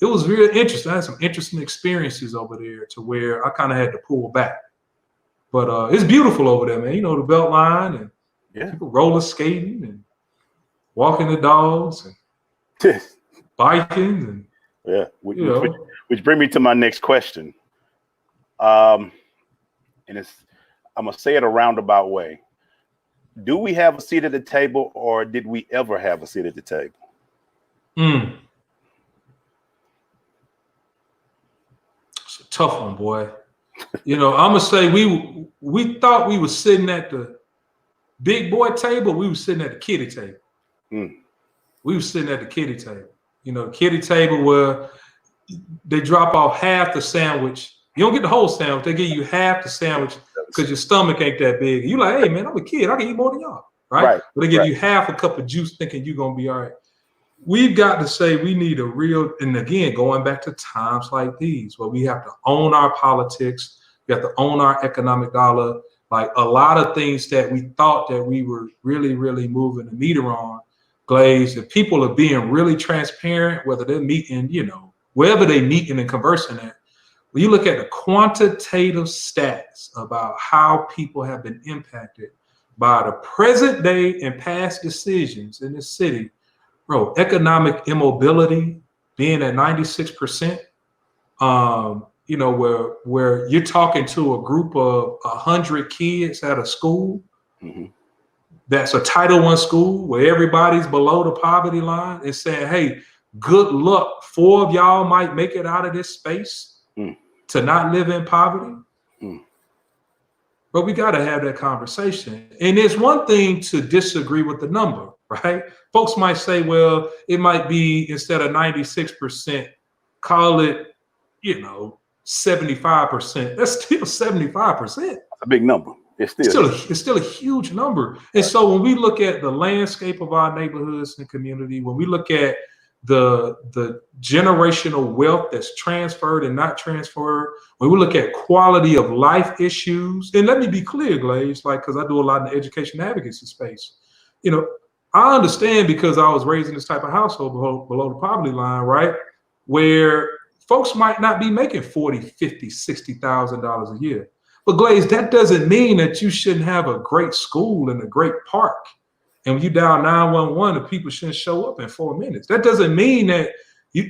Speaker 2: it was really interesting. I had some interesting experiences over there to where I kind of had to pull back. But it's beautiful over there, man. The belt line and people roller skating and walking the dogs and biking and
Speaker 1: which brings me to my next question. And I'm gonna say it a roundabout way. Do we have a seat at the table, or did we ever have a seat at the table?
Speaker 2: It's a tough one, boy. I'm gonna say we thought we were sitting at the big boy table. We were sitting at the kiddie table. We were sitting at the kiddie table. The kiddie table where they drop off half the sandwich. You don't get the whole sandwich. They give you half the sandwich because your stomach ain't that big. You like, hey man, I'm a kid. I can eat more than y'all, right? But they give you half a cup of juice, thinking you're gonna be all right. We've got to say we need a real, and again, going back to times like these where we have to own our politics, we have to own our economic dollar. Like a lot of things that we thought that we were really, really moving the meter on, Glaze, if people are being really transparent, whether they're meeting, wherever they meeting and conversing at, when you look at the quantitative stats about how people have been impacted by the present day and past decisions in this city, bro, economic immobility being at 96%, where you're talking to a group of 100 kids at a school, that's a Title I school where everybody's below the poverty line, and saying, hey, good luck. 4 of y'all might make it out of this space to not live in poverty. But we got to have that conversation. And it's one thing to disagree with the number, right? Folks might say, well, it might be instead of 96%, call it, 75%. That's still 75%.
Speaker 1: That's a big number. It's
Speaker 2: still a huge number. And so when we look at the landscape of our neighborhoods and community, when we look at the generational wealth that's transferred and not transferred, when we look at quality of life issues, and let me be clear, Glaze, because I do a lot in the education advocacy space. I understand, because I was raised in this type of household below the poverty line, right? Where folks might not be making $40,000, $50,000, $60,000 a year. But Glaze, that doesn't mean that you shouldn't have a great school and a great park. And when you dial 911, the people shouldn't show up in 4 minutes. That doesn't mean that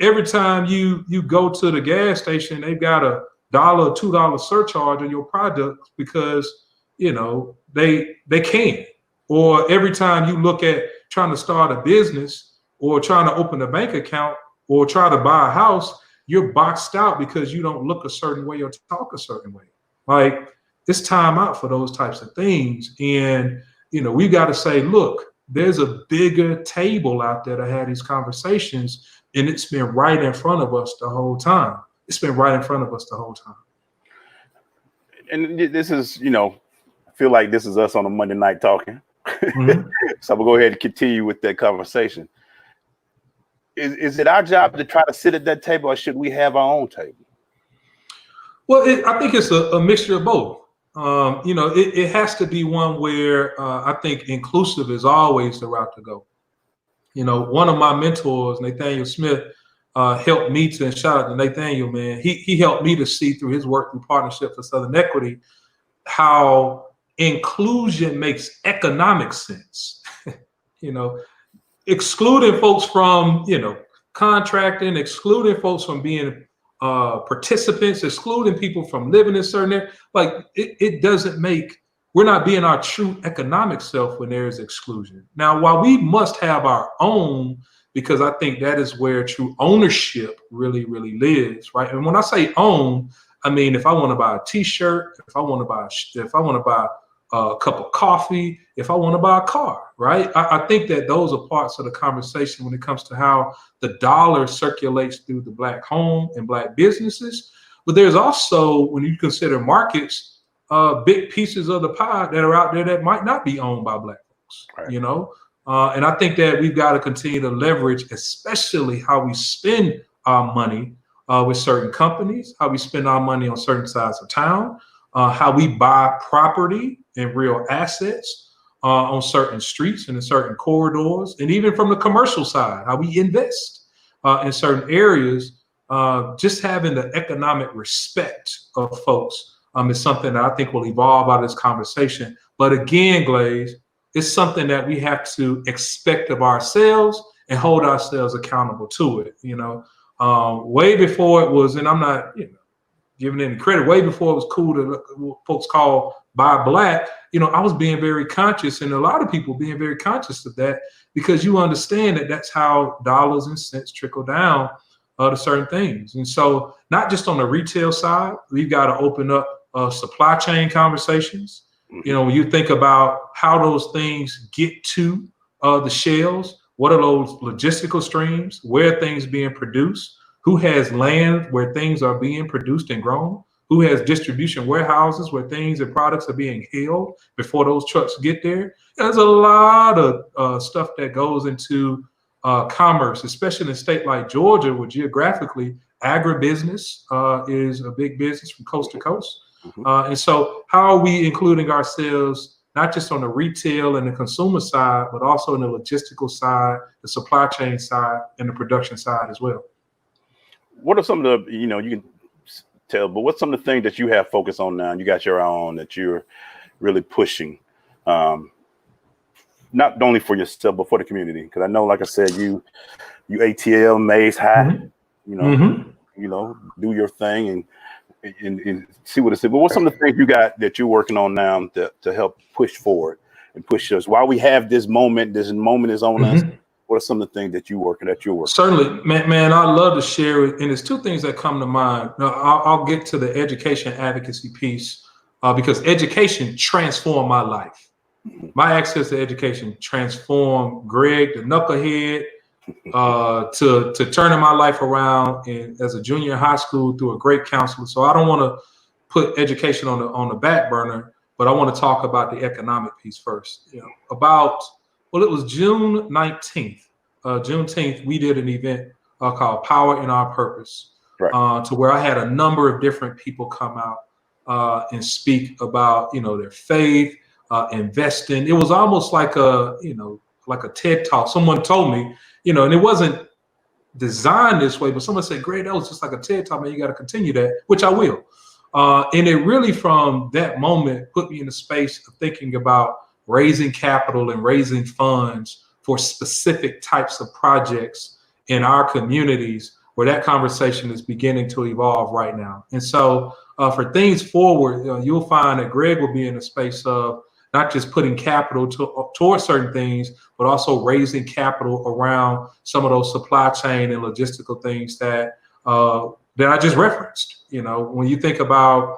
Speaker 2: every time you go to the gas station, they've got a $1 or $2 surcharge on your product because, they can. Or every time you look at trying to start a business or trying to open a bank account or try to buy a house, you're boxed out because you don't look a certain way or talk a certain way. Like, it's time out for those types of things. And, we got to say, look, there's a bigger table out there to have these conversations, and it's been right in front of us the whole time.
Speaker 1: And this is, I feel like this is us on a Monday night talking. So we'll go ahead and continue with that conversation. Is it our job to try to sit at that table, or should we have our own table?
Speaker 2: Well, I think it's a mixture of both. It has to be one where I think inclusive is always the route to go. One of my mentors, Nathaniel Smith, helped me to, and shout out to Nathaniel, man. He helped me to see through his work through Partnership for Southern Equity how inclusion makes economic sense. Excluding folks from, contracting, excluding folks from being participants, excluding people from living in certain areas. Like it doesn't make, we're not being our true economic self when there is exclusion. Now, while we must have our own, because I think that is where true ownership really, really lives, right? And when I say own, I mean, if I want to buy a t-shirt, if I want to buy a cup of coffee, if I want to buy a car, right? I think that those are parts of the conversation when it comes to how the dollar circulates through the Black home and Black businesses. But there's also, when you consider markets, big pieces of the pie that are out there that might not be owned by Black folks, right. And I think that we've got to continue to leverage, especially how we spend our money, with certain companies, how we spend our money on certain sides of town, how we buy property and real assets on certain streets and in certain corridors, and even from the commercial side, how we invest in certain areas. Just having the economic respect of folks is something that I think will evolve out of this conversation. But again, Glaze, it's something that we have to expect of ourselves and hold ourselves accountable to it. Way before it was, and I'm not giving any credit, way before it was cool to what folks call buy black, I was being very conscious, and a lot of people being very conscious of that, because you understand that that's how dollars and cents trickle down to certain things. And so not just on the retail side, we've got to open up supply chain conversations. When you think about how those things get to the shelves, what are those logistical streams, where are things being produced, who has land where things are being produced and grown, who has distribution warehouses where things and products are being held before those trucks get there. There's a lot of stuff that goes into commerce, especially in a state like Georgia, where geographically agribusiness is a big business from coast to coast. And so how are we including ourselves, not just on the retail and the consumer side, but also in the logistical side, the supply chain side, and the production side as well?
Speaker 1: What are some of the, you can tell, but what's some of the things that you have focused on now? You got your own that you're really pushing, not only for yourself, but for the community. Because I know, like I said, you ATL, Maze High, do your thing and see what it says. But what's some of the things you got that you're working on now to help push forward and push us? While we have this moment is on us, what are some of the things that you're working?
Speaker 2: Certainly, man, I'd love to share it. And there's two things that come to mind. Now, I'll get to the education advocacy piece because education transformed my life. My access to education transformed Greg, the knucklehead, to turning my life around as a junior in high school through a great counselor. So I don't want to put education on the back burner, but I want to talk about the economic piece first. It was June 19th, Juneteenth, we did an event called Power in Our Purpose, to where I had a number of different people come out and speak about, their faith, investing. It was almost like a TED Talk. Someone told me, and it wasn't designed this way, but someone said, Greg, that was just like a TED Talk, man, you got to continue that, which I will. And it really, from that moment, put me in the space of thinking about raising capital and raising funds for specific types of projects in our communities, where that conversation is beginning to evolve right now. And so for things forward, you'll find that Greg will be in a space of not just putting capital towards certain things, but also raising capital around some of those supply chain and logistical things that I just referenced. When you think about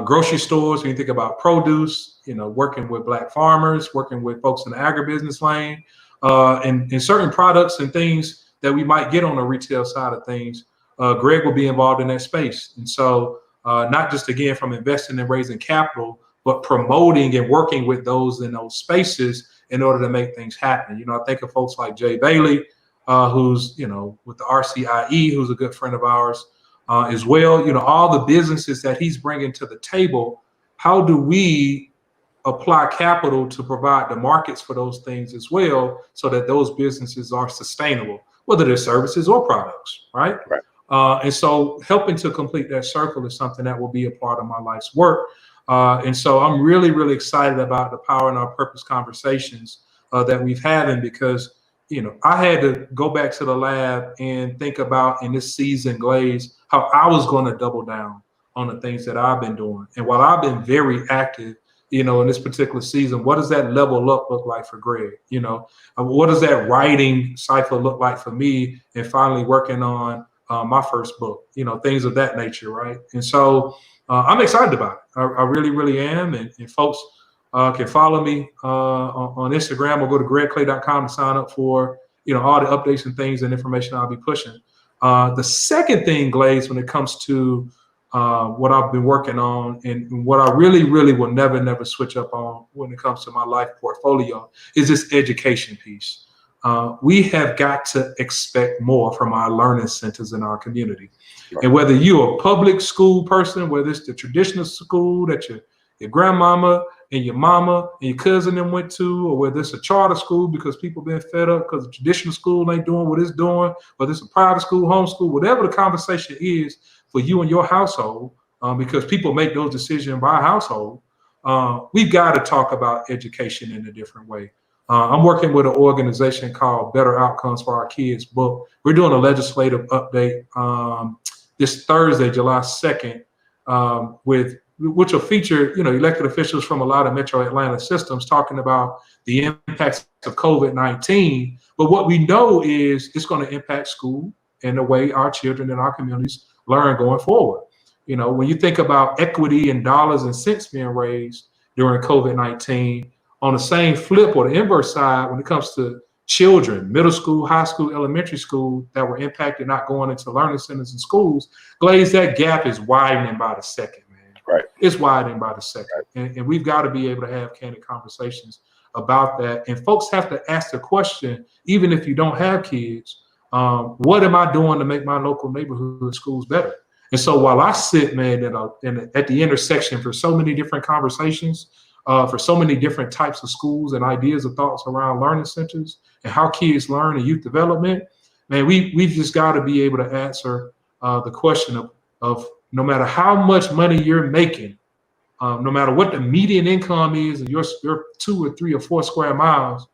Speaker 2: grocery stores, when you think about produce, working with Black farmers, working with folks in the agribusiness lane, and certain products and things that we might get on the retail side of things, Greg will be involved in that space. And so not just, again, from investing and raising capital, but promoting and working with those in those spaces in order to make things happen. I think of folks like Jay Bailey, who's, with the RCIE, who's a good friend of ours as well. All the businesses that he's bringing to the table, how do we apply capital to provide the markets for those things as well, so that those businesses are sustainable, whether they're services or products, right? And so helping to complete that circle is something that will be a part of my life's work. And so I'm really, really excited about the Power in Our Purpose conversations that we've having, because, I had to go back to the lab and think about, in this season, Glaze, how I was going to double down on the things that I've been doing. And while I've been very active, in this particular season, what does that level up look like for Greg? What does that writing cycle look like for me, and finally working on my first book, things of that nature, right? And so I'm excited about it. I really, really am. And folks can follow me on Instagram, or go to gregclay.com to sign up for, all the updates and things and information I'll be pushing. The second thing, Glaze, when it comes to what I've been working on, and what I really, really will never switch up on when it comes to my life portfolio, is this education piece. we have got to expect more from our learning centers in our community.
Speaker 1: Right.
Speaker 2: And whether you're a public school person, whether it's the traditional school that your grandmama and your mama and your cousin them went to, or whether it's a charter school because people been fed up because the traditional school ain't doing what it's doing, whether it's a private school, homeschool, whatever the conversation is for you and your household, because people make those decisions by household, we've got to talk about education in a different way. I'm working with an organization called Better Outcomes for Our Kids book. We're doing a legislative update this Thursday, July 2nd, which will feature, elected officials from a lot of Metro Atlanta systems talking about the impacts of COVID-19. But what we know is it's going to impact school and the way our children in our communities learn going forward. When you think about equity in dollars and cents being raised during COVID-19, on the same flip or the inverse side, when it comes to children, middle school, high school, elementary school that were impacted not going into learning centers and schools, Glaze, that gap is widening by the second, man.
Speaker 1: Right.
Speaker 2: It's widening by the second.
Speaker 1: Right.
Speaker 2: And we've got to be able to have candid conversations about that. And folks have to ask the question, even if you don't have kids, what am I doing to make my local neighborhood schools better? And so while I sit, man, at the intersection for so many different conversations, for so many different types of schools and ideas and thoughts around learning centers and how kids learn and youth development, man, we've just got to be able to answer the question of no matter how much money you're making, no matter what the median income is in your 2 or 3 or 4 square miles,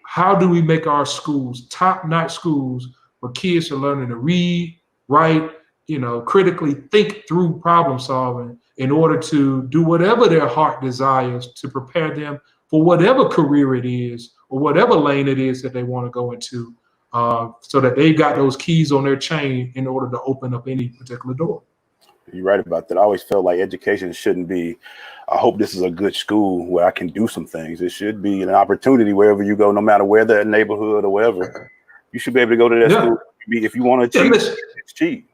Speaker 2: how do we make our schools top-notch schools where kids are learning to read, write, critically think through problem solving in order to do whatever their heart desires to prepare them for whatever career it is or whatever lane it is that they want to go into, so that they've got those keys on their chain in order to open up any particular door.
Speaker 1: You're right about that. I always felt like education shouldn't be, I hope this is a good school where I can do some things. It should be an opportunity wherever you go, no matter where that neighborhood or wherever. You should be able to go to that school if you want to achieve. It's cheap.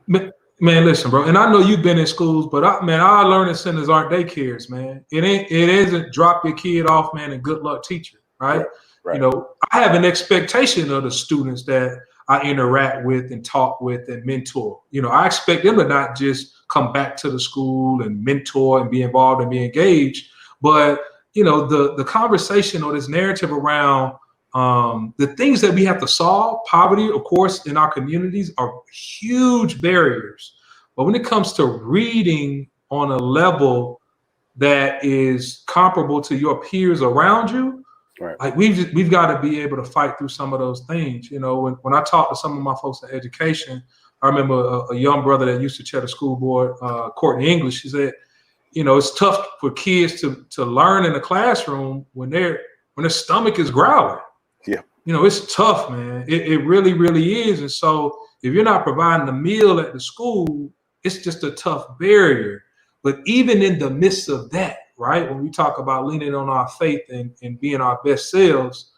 Speaker 2: Man, listen, bro. And I know you've been in schools, but our learning centers aren't daycares, man. It isn't drop your kid off, man, and good luck teacher, right?
Speaker 1: Right.
Speaker 2: I have an expectation of the students that I interact with and talk with and mentor. I expect them to not just come back to the school and mentor and be involved and be engaged, but the conversation or this narrative around the things that we have to solve. Poverty, of course, in our communities are huge barriers. But when it comes to reading on a level that is comparable to your peers around you,
Speaker 1: right,
Speaker 2: like we've got to be able to fight through some of those things. When I talk to some of my folks in education, I remember a young brother that used to chair the school board, Courtney English. He said, it's tough for kids to learn in the classroom when their stomach is growling.
Speaker 1: Yeah.
Speaker 2: It's tough, man. It really, really is. And so if you're not providing a meal at the school, it's just a tough barrier. But even in the midst of that, right, when we talk about leaning on our faith and being our best selves,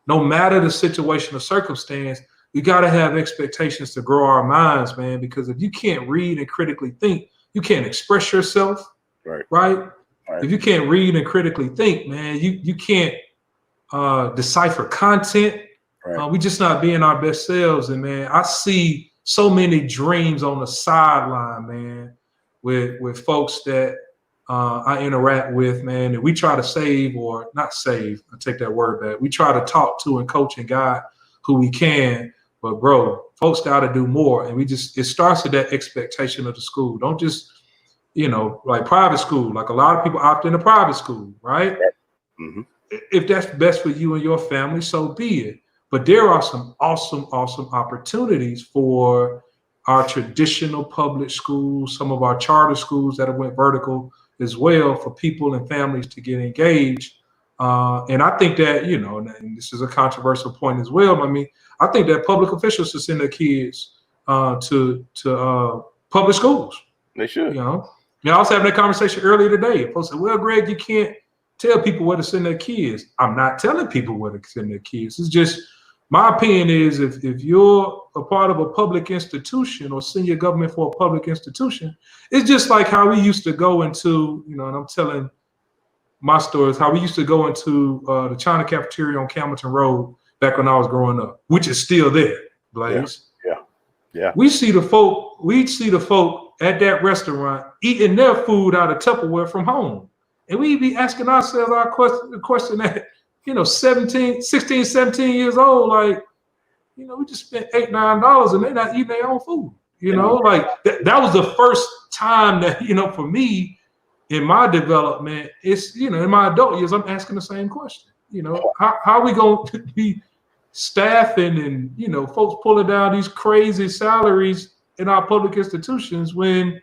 Speaker 2: no matter the situation or circumstance, we got to have expectations to grow our minds, man, because if you can't read and critically think, you can't express yourself, right? If you can't read and critically think, man, you can't decipher content.
Speaker 1: Right.
Speaker 2: We just not being our best selves. And man, I see so many dreams on the sideline, man, with folks that I interact with, man, that we try to save or not save. I take that word back. We try to talk to and coach and guide who we can. But bro, folks got to do more. And it starts with that expectation of the school. Don't just, like private school, like a lot of people opt into private school, right?
Speaker 1: Mm-hmm.
Speaker 2: If that's best for you and your family, so be it. But there are some awesome, awesome opportunities for our traditional public schools, some of our charter schools that have went vertical as well, for people and families to get engaged. And I think that, and this is a controversial point as well. I mean, I think that public officials should send their kids to public schools.
Speaker 1: They should.
Speaker 2: I was having that conversation earlier today. Folks said, well, Greg, you can't tell people where to send their kids. I'm not telling people where to send their kids. It's just, my opinion is if you're a part of a public institution or senior government for a public institution, it's just like how we used to go into, and I'm telling my stories, how we used to go into the China cafeteria on Campbellton Road back when I was growing up, which is still there, Blaze.
Speaker 1: Yeah.
Speaker 2: We see the folk at that restaurant eating their food out of Tupperware from home. And we be asking ourselves the question that, 16, 17 years old, like, we just spent $8, $9 and they're not eating their own food. Like that was the first time that, for me in my development, it's, in my adult years, I'm asking the same question. How are we going to be staffing and, folks pulling down these crazy salaries in our public institutions when,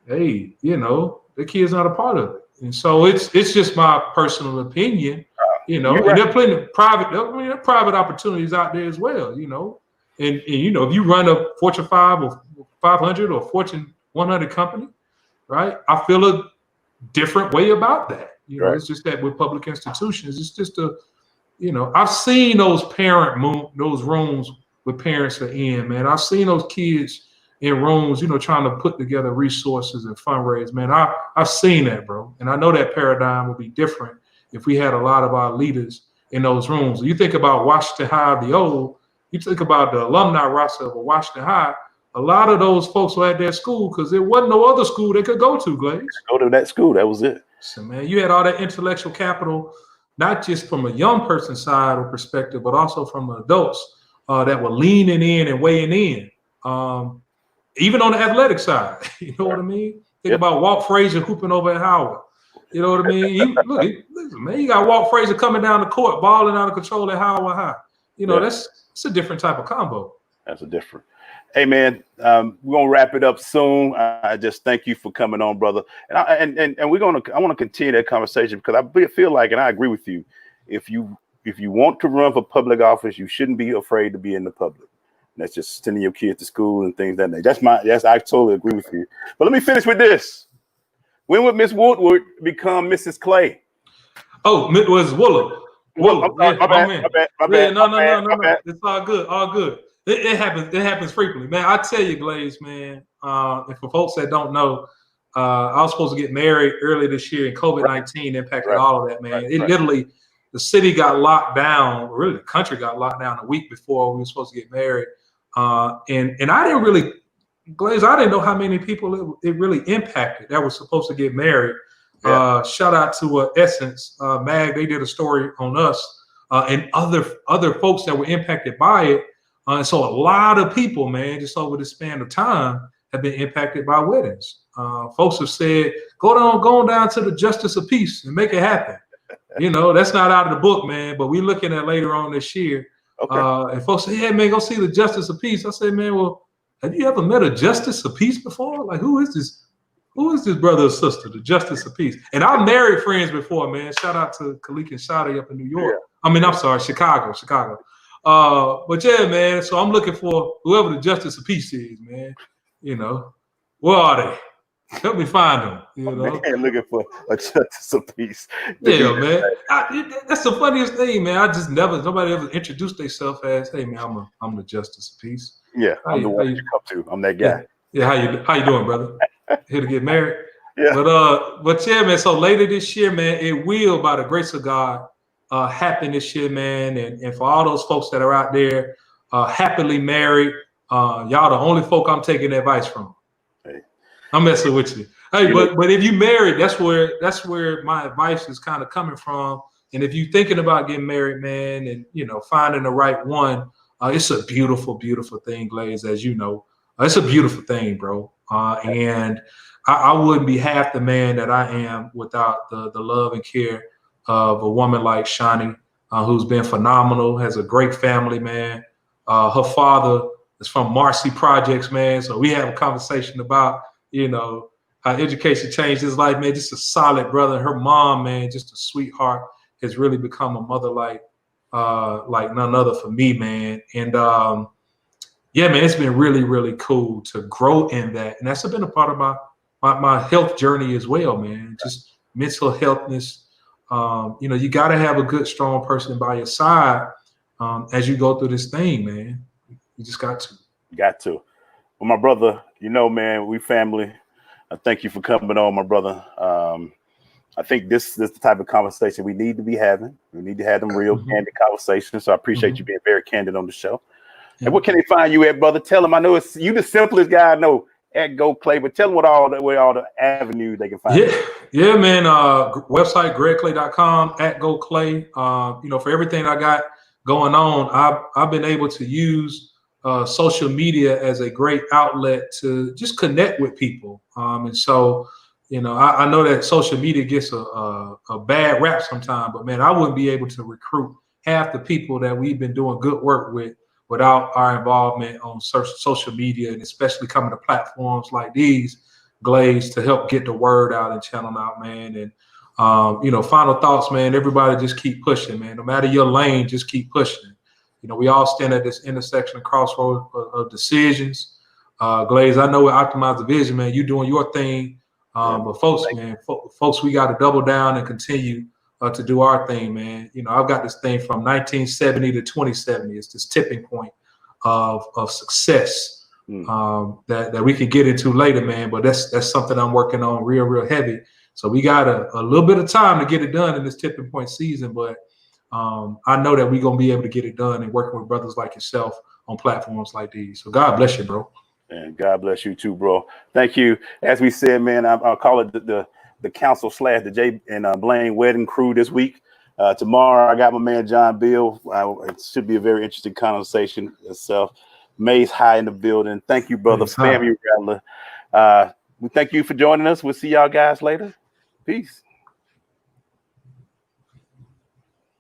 Speaker 2: hey, the kid's not a part of it. And so it's just my personal opinion, and there are plenty of private opportunities out there as well, and if you run a Fortune 5 or 500 or Fortune 100 company, right? I feel a different way about that. It's just that with public institutions, it's just I've seen those those rooms with parents are in, man. I've seen those kids in rooms, trying to put together resources and fundraise, man. I've seen that, bro. And I know that paradigm would be different if we had a lot of our leaders in those rooms. You think about Washington High, you think about the alumni roster of Washington High, a lot of those folks were at their school because there wasn't no other school they could go to, Glaze.
Speaker 1: Go to that school, that was it.
Speaker 2: So, man, you had all that intellectual capital, not just from a young person's side or perspective, but also from adults that were leaning in and weighing in. Even on the athletic side, you know what I mean? Think about Walt Frazier hooping over at Howard. You know what I mean? Listen, man, you got Walt Frazier coming down the court, balling out of control at Howard High. That's a different type of combo.
Speaker 1: That's a different. Hey, man, we're gonna wrap it up soon. I just thank you for coming on, brother. And I want to continue that conversation because I feel like, and I agree with you, if you want to run for public office, you shouldn't be afraid to be in the public. That's just sending your kids to school and things that way. I totally agree with you. But let me finish with this. When would Miss Woodward become Mrs. Clay?
Speaker 2: Oh, it was Wooler.
Speaker 1: My bad.
Speaker 2: No. It's all good. It happens frequently, man. I tell you, Glaze, man. And for folks that don't know, I was supposed to get married early this year, and COVID-19 impacted all of that, man. Literally, the city got locked down. Really, the country got locked down a week before we were supposed to get married. And I didn't really, Glaze, I didn't know how many people it really impacted that were supposed to get married. Shout out to Essence Mag. They did a story on us and other folks that were impacted by it. And so a lot of people, man, just over the span of time have been impacted by weddings. Folks have said, go on down to the Justice of Peace and make it happen. That's not out of the book, man, but we're looking at later on this year. Okay. And folks say, yeah, man, go see the Justice of Peace. I say, man, well, have you ever met a Justice of Peace before? Like, who is this? Who is this brother or sister, the Justice of Peace? And I've married friends before, man. Shout out to Khalik and Shadi up in New York. Yeah. I'm sorry, Chicago. But yeah, man. So I'm looking for whoever the Justice of Peace is, man. Where are they? Help me find them.
Speaker 1: Man, looking for a Justice of Peace.
Speaker 2: Yeah, man. That's the funniest thing, man. Nobody ever introduced themselves as, hey, man, I'm the Justice of Peace.
Speaker 1: Yeah, I'm the one you come to. I'm that guy.
Speaker 2: Yeah, how you doing, brother? Here to get married.
Speaker 1: Yeah.
Speaker 2: But yeah, man. So later this year, man, it will, by the grace of God, happen this year, man. And for all those folks that are out there, happily married, y'all the only folk I'm taking advice from.
Speaker 1: Hey.
Speaker 2: I'm messing with you. Hey, but if you married, that's where my advice is kind of coming from. And if you're thinking about getting married, man, and finding the right one, it's a beautiful, beautiful thing, Glaze, as you know. It's a beautiful thing, bro. And I wouldn't be half the man that I am without the love and care of a woman like Shani, who's been phenomenal, has a great family, man. Her father is from Marcy Projects, man. So we have a conversation about, how education changed his life, man. Just a solid brother. Her mom, man, just a sweetheart, has really become a mother like none other for me, man. And yeah, man, it's been really, really cool to grow in that. And that's been a part of my health journey as well, man. Just mental healthness. You got to have a good, strong person by your side as you go through this thing, man. You just got to.
Speaker 1: Got to. Well, my brother, man, we family. I thank you for coming on, my brother. I think this is the type of conversation we need to be having. We need to have them real candid conversations. So I appreciate you being very candid on the show. Yeah. And what can they find you at, brother? Tell them. I know it's you the simplest guy I know at Go Clay, but tell them where all the avenues they can find you.
Speaker 2: Yeah, man. Website gregclay.com, at Go Clay. For everything I got going on, I've been able to use social media as a great outlet to just connect with people. And so, I know that social media gets a bad rap sometimes, but man, I wouldn't be able to recruit half the people that we've been doing good work with without our involvement on social media, and especially coming to platforms like these, Glaze, to help get the word out and channel out, man. And final thoughts, man. Everybody just keep pushing, man. No matter your lane, just keep pushing. We all stand at this intersection and crossroad of decisions. Glaze, I know with Optimize the Vision, man, you doing your thing. But folks, man, folks, we got to double down and continue to do our thing, man. I've got this thing from 1970 to 2070. It's this tipping point of success that we can get into later, man. But that's something I'm working on real heavy. So we got a little bit of time to get it done in this tipping point season, but I know that we're going to be able to get it done and working with brothers like yourself on platforms like these. So God bless you, bro.
Speaker 1: And God bless you too, bro. Thank you. As we said, man, I'll call it the council / the Jay and Blaine wedding crew this week. Tomorrow, I got my man John Bill. It should be a very interesting conversation itself. Maze High in the building. Thank you, brother. Samuel Rattler. We thank you for joining us. We'll see y'all guys later. Peace.